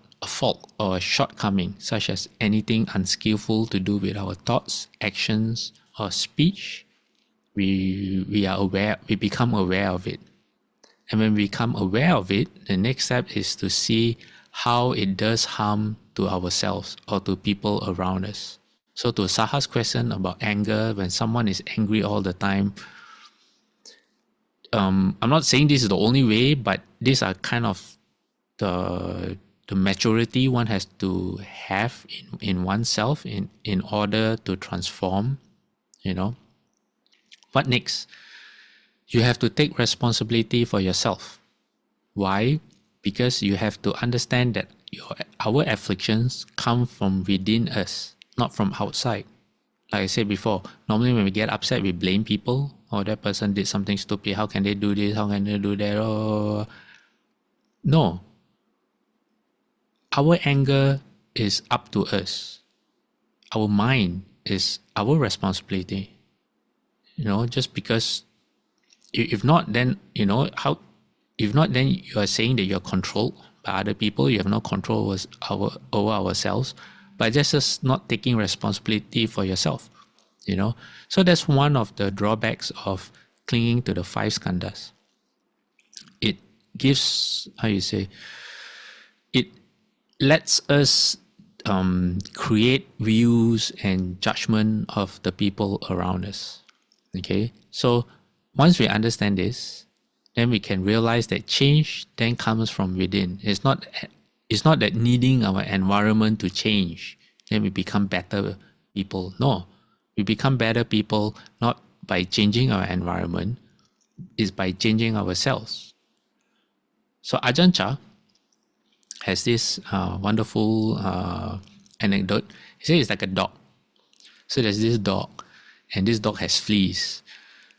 or a shortcoming, such as anything unskillful to do with our thoughts, actions, or speech, we are aware. We become aware of it, and when we become aware of it, the next step is to see how it does harm to ourselves or to people around us. So to Saha's question about anger, when someone is angry all the time, I'm not saying this is the only way, but these are kind of the maturity one has to have in oneself in order to transform. What next? You have to take responsibility for yourself. Why? Because you have to understand that our afflictions come from within us, not from outside. Like I said before, normally when we get upset, we blame people. Oh, that person did something stupid. How can they do this? How can they do that? Oh, no. Our anger is up to us. Our mind is our responsibility. Just because if not, then how? If not, then you are saying that you're controlled by other people. You have no control over ourselves, but just not taking responsibility for yourself. So that's one of the drawbacks of clinging to the 5 skandhas. It gives, it lets us create views and judgment of the people around us. Okay, so once we understand this, then we can realize that change then comes from within. It's not that needing our environment to change, then we become better people. No, we become better people not by changing our environment, it's by changing ourselves. So Ajahn Chah has this wonderful anecdote. He says it's like a dog. So there's this dog, and this dog has fleas.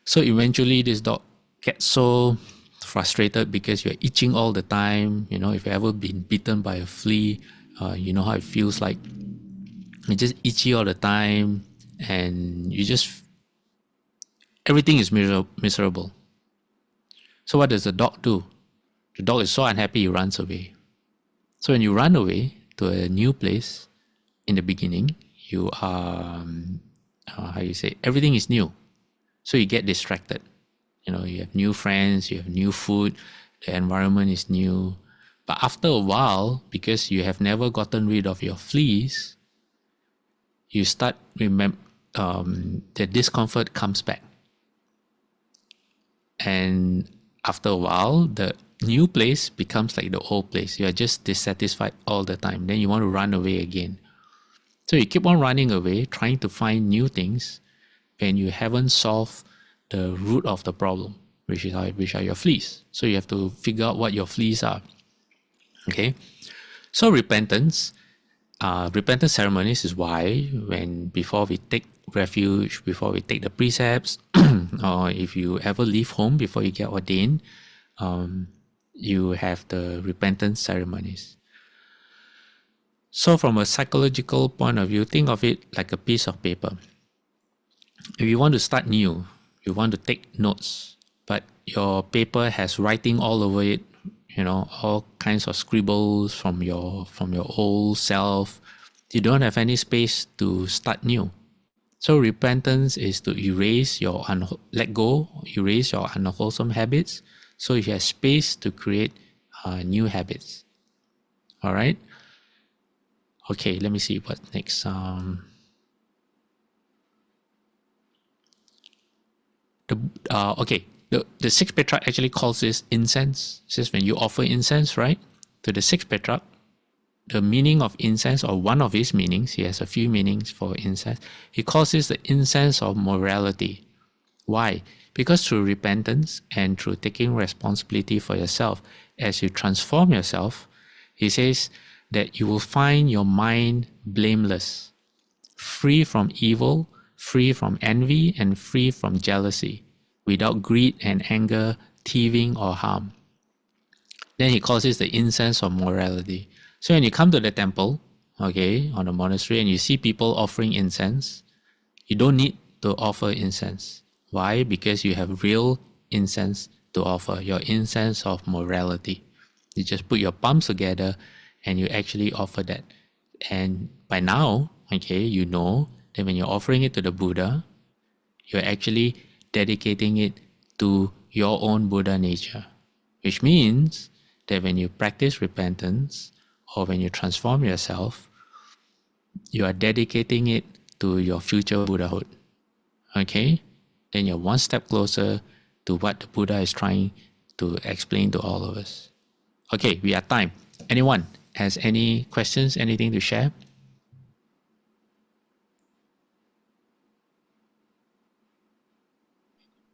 So eventually this dog gets so frustrated because you're itching all the time. If you've ever been bitten by a flea, you know how it feels like. You're just itchy all the time, and everything is miserable. So what does the dog do? The dog is so unhappy, he runs away. So when you run away to a new place, in the beginning, you are, everything is new. So you get distracted. You have new friends, you have new food, the environment is new. But after a while, because you have never gotten rid of your fleas, you start the discomfort comes back. And after a while, the new place becomes like the old place. You are just dissatisfied all the time. Then you want to run away again. So you keep on running away, trying to find new things, when you haven't solved the root of the problem, which are your fleas. So you have to figure out what your fleas are. Okay. So repentance ceremonies is why before we take refuge, before we take the precepts, or if you ever leave home before you get ordained, you have the repentance ceremonies. So from a psychological point of view, think of it like a piece of paper. If you want to start new, you want to take notes, but your paper has writing all over it, all kinds of scribbles from your old self. You don't have any space to start new. So repentance is to erase your erase your unwholesome habits, so you have space to create new habits. All right. Okay, let me see what next. The sixth Petrarch actually calls this incense. It says when you offer incense, right, to the sixth Petrarch, the meaning of incense, or one of his meanings, he has a few meanings for incense. He calls this the incense of morality. Why? Because through repentance and through taking responsibility for yourself, as you transform yourself, he says that you will find your mind blameless, free from evil, free from envy, and free from jealousy, without greed and anger, thieving, or harm. Then he calls this the incense of morality. So when you come to the temple, okay, on the monastery, and you see people offering incense, you don't need to offer incense. Why? Because you have real incense to offer, your incense of morality. You just put your palms together and you actually offer that. And by now, okay, you know that when you're offering it to the Buddha, you're actually dedicating it to your own Buddha nature, which means that when you practice repentance or when you transform yourself, you are dedicating it to your future Buddhahood. Okay? Then you're one step closer to what the Buddha is trying to explain to all of us. Okay, we are time. Anyone has any questions, anything to share?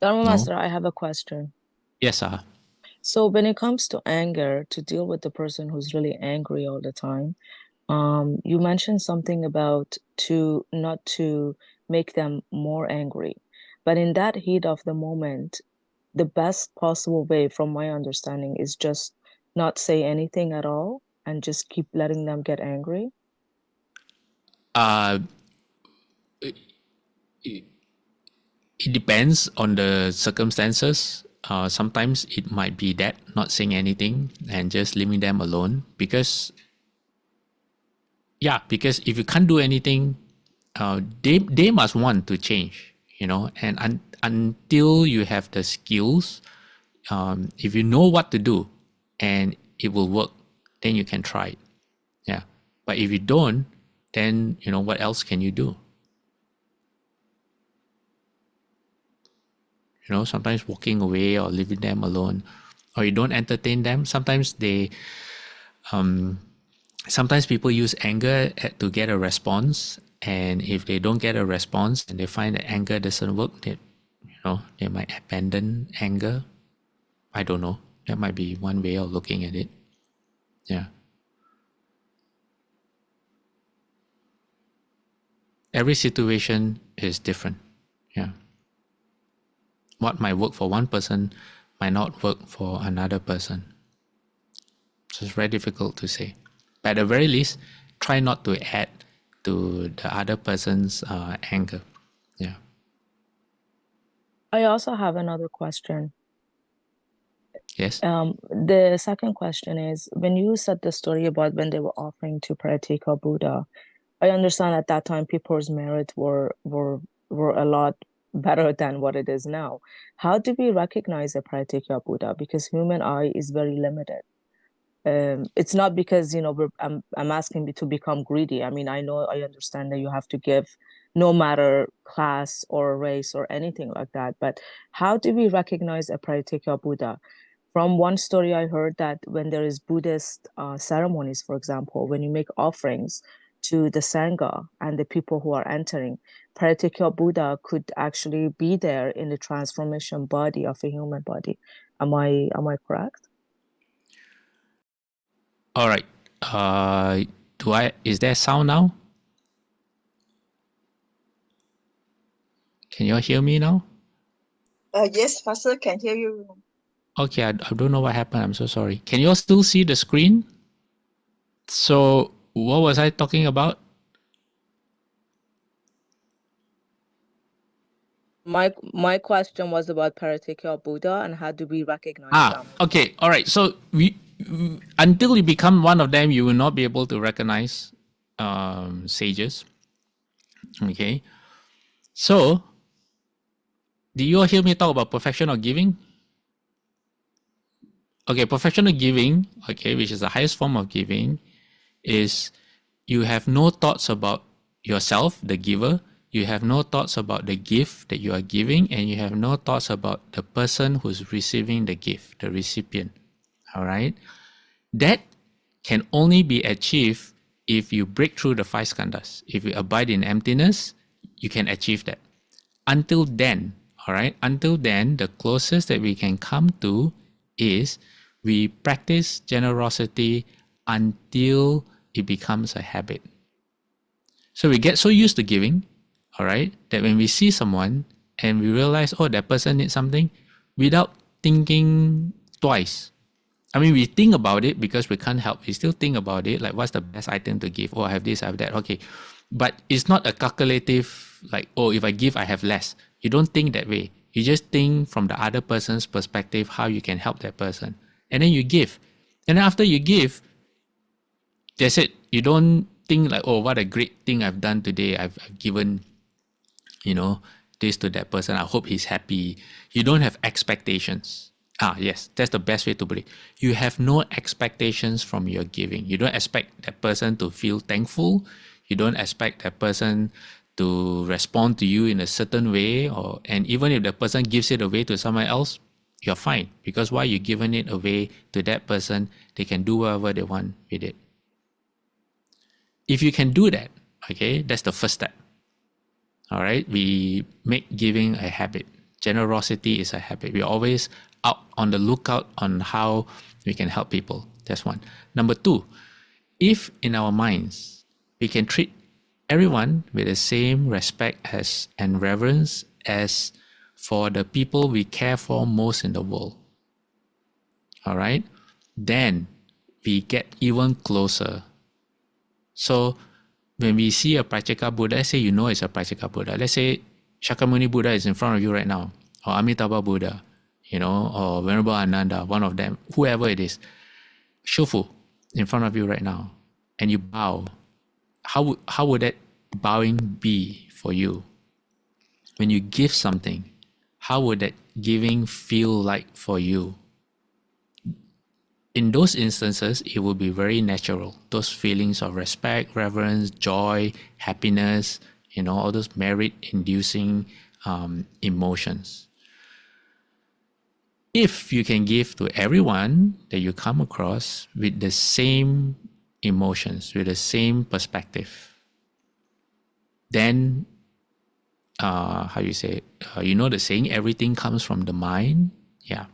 Dharma No? Master, I have a question. Yes, sir. So when it comes to anger, to deal with the person who's really angry all the time, you mentioned something about not to make them more angry. But in that heat of the moment, the best possible way, from my understanding, is just not say anything at all and just keep letting them get angry. It depends on the circumstances. Sometimes it might be that not saying anything and just leaving them alone, because if you can't do anything, they must want to change, and until you have the skills, if you know what to do and it will work, then you can try it. Yeah. But if you don't, then what else can you do? Sometimes walking away or leaving them alone, or you don't entertain them. Sometimes people use anger to get a response, and if they don't get a response and they find that anger doesn't work, they might abandon anger. I don't know. That might be one way of looking at it. Yeah. Every situation is different. Yeah. What might work for one person might not work for another person. So it's very difficult to say. But at the very least, try not to add to the other person's anger. Yeah. I also have another question. Yes. The second question is, when you said the story about when they were offering to Pratyeka Buddha, I understand at that time people's merit were a lot better than what it is now. How do we recognize a Pratyeka Buddha? Because human eye is very limited. It's not because I'm asking you to become greedy. I mean, I understand that you have to give, no matter class or race or anything like that. But how do we recognize a Pratyeka Buddha? From one story I heard that when there is Buddhist ceremonies, for example, when you make offerings to the Sangha and the people who are entering, Pratyeka Buddha could actually be there in the transformation body of a human body. Am I correct? All right. Is there sound now? Can you all hear me now? Yes, Pastor, can hear you. Okay, I don't know what happened. I'm so sorry. Can you all still see the screen? So what was I talking about? My question was about particular Buddha and how do we recognize them? Okay, all right. So we until you become one of them, you will not be able to recognize sages. Okay, so did you all hear me talk about perfection of giving? Okay, perfection of giving, okay, which is the highest form of giving, is you have no thoughts about yourself, the giver. You have no thoughts about the gift that you are giving, and you have no thoughts about the person who's receiving the gift, the recipient. All right, that can only be achieved if you break through the five skandhas. If you abide in emptiness, you can achieve that. Until then, all right, until then, the closest that we can come to is we practice generosity until it becomes a habit. So we get so used to giving, all right, that when we see someone and we realize, oh, that person needs something, without thinking twice. I mean, we think about it because we can't help. We still think about it, like what's the best item to give? Oh, I have this, I have that. Okay. But it's not a calculative, like, oh, if I give, I have less. You don't think that way. You just think from the other person's perspective, how you can help that person. And then you give. And then after you give, that's it. You don't think like, oh, what a great thing I've done today. I've given, this to that person. I hope he's happy. You don't have expectations. Yes, that's the best way to put it. You have no expectations from your giving. You don't expect that person to feel thankful. You don't expect that person to respond to you in a certain way, and even if the person gives it away to someone else, you're fine, because while you're giving it away to that person, they can do whatever they want with it. If you can do that, okay, that's the first step. All right, we make giving a habit. Generosity is a habit. We're always out on the lookout on how we can help people. That's one. Number two, if in our minds we can treat everyone with the same respect and reverence as for the people we care for most in the world, all right, then we get even closer. So when we see a Prajaka Buddha, let's say you know it's a Prajaka Buddha. Let's say Shakyamuni Buddha is in front of you right now, or Amitabha Buddha, or Venerable Ananda, one of them, whoever it is, Shufu in front of you right now, and you bow. How would that bowing be for you? When you give something, how would that giving feel like for you? In those instances, it will be very natural. Those feelings of respect, reverence, joy, happiness, all those merit-inducing emotions. If you can give to everyone that you come across with the same emotions, with the same perspective, then, how you say, the saying, everything comes from the mind. Yeah,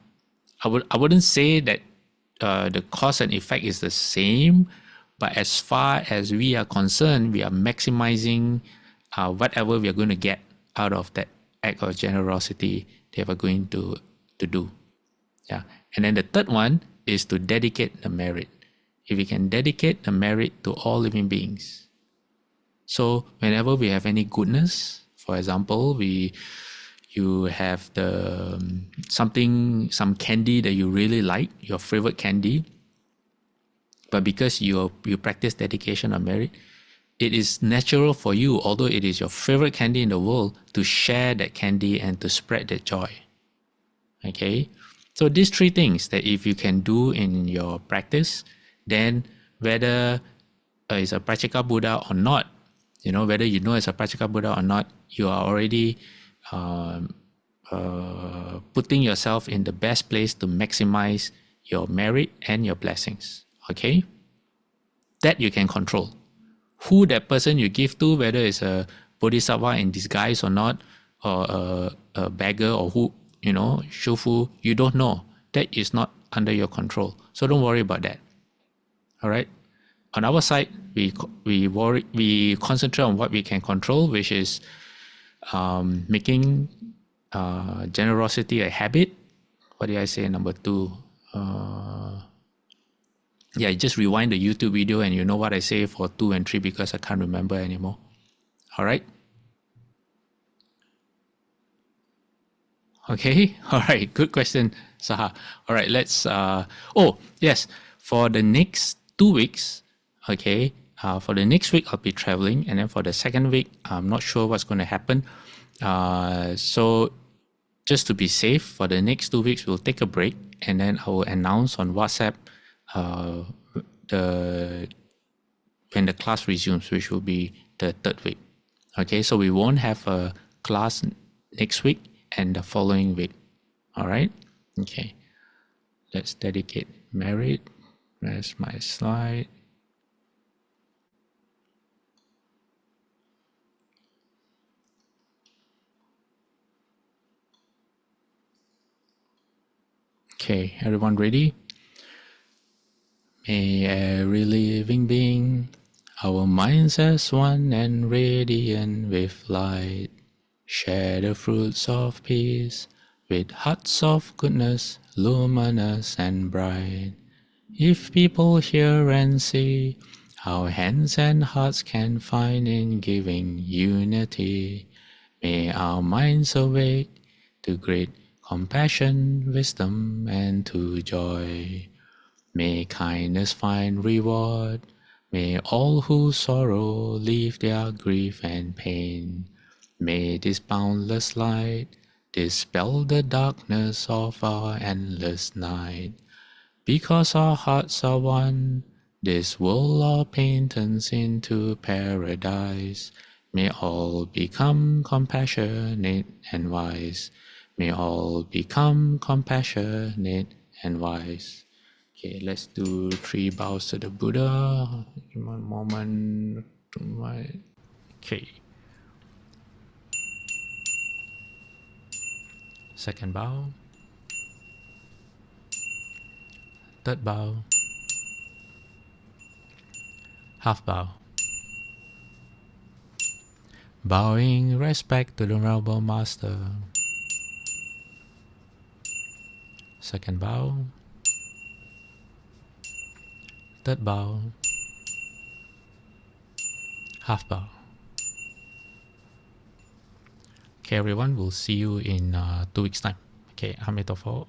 I wouldn't say that the cause and effect is the same, but as far as we are concerned, we are maximizing whatever we are going to get out of that act of generosity that we're going to do. Yeah. And then the third one is to dedicate the merit. If we can dedicate the merit to all living beings. So whenever we have any goodness, for example, you have some candy that you really like, your favorite candy, but because you practice dedication or merit, it is natural for you, although it is your favorite candy in the world, to share that candy and to spread that joy. Okay, so these three things that if you can do in your practice, then whether it's a Prajaka Buddha or not, whether it's a Prajaka Buddha or not, you are already putting yourself in the best place to maximize your merit and your blessings. Okay, that you can control. Who that person you give to, whether it's a bodhisattva in disguise or not, or a beggar, or who, shufu, you don't know. That is not under your control. So don't worry about that. All right. On our side, we concentrate on what we can control, which is making generosity a habit. What did I say? Number two. Yeah, just rewind the YouTube video and you know what I say for 2 and 3 because I can't remember anymore. All right. Okay. All right. Good question, Saha. All right. Let's. Oh yes. For the next 2 weeks, okay. For the next week, I'll be traveling, and then for the second week, I'm not sure what's going to happen. So just to be safe, for the next 2 weeks, we'll take a break, and then I will announce on WhatsApp the when the class resumes, which will be the third week. Okay, so we won't have a class next week and the following week. All right. Okay. Let's dedicate merit. Where's my slide? Okay, everyone ready? May every living being, our minds as one and radiant with light, share the fruits of peace with hearts of goodness, luminous and bright. If people hear and see, our hands and hearts can find in giving unity. May our minds awake to great compassion, wisdom, and to joy. May kindness find reward. May all who sorrow leave their grief and pain. May this boundless light dispel the darkness of our endless night. Because our hearts are one, this world all pain turns into paradise. May all become compassionate and wise. May all become compassionate and wise. Okay, let's do 3 bows to the Buddha. Give me a moment to my. Okay. Second bow. Third bow. Half bow. Bowing respect to the Realm Master. Second bow. Third bow. Half bow. Okay, everyone, we'll see you in 2 weeks' time. Okay, Amitabha.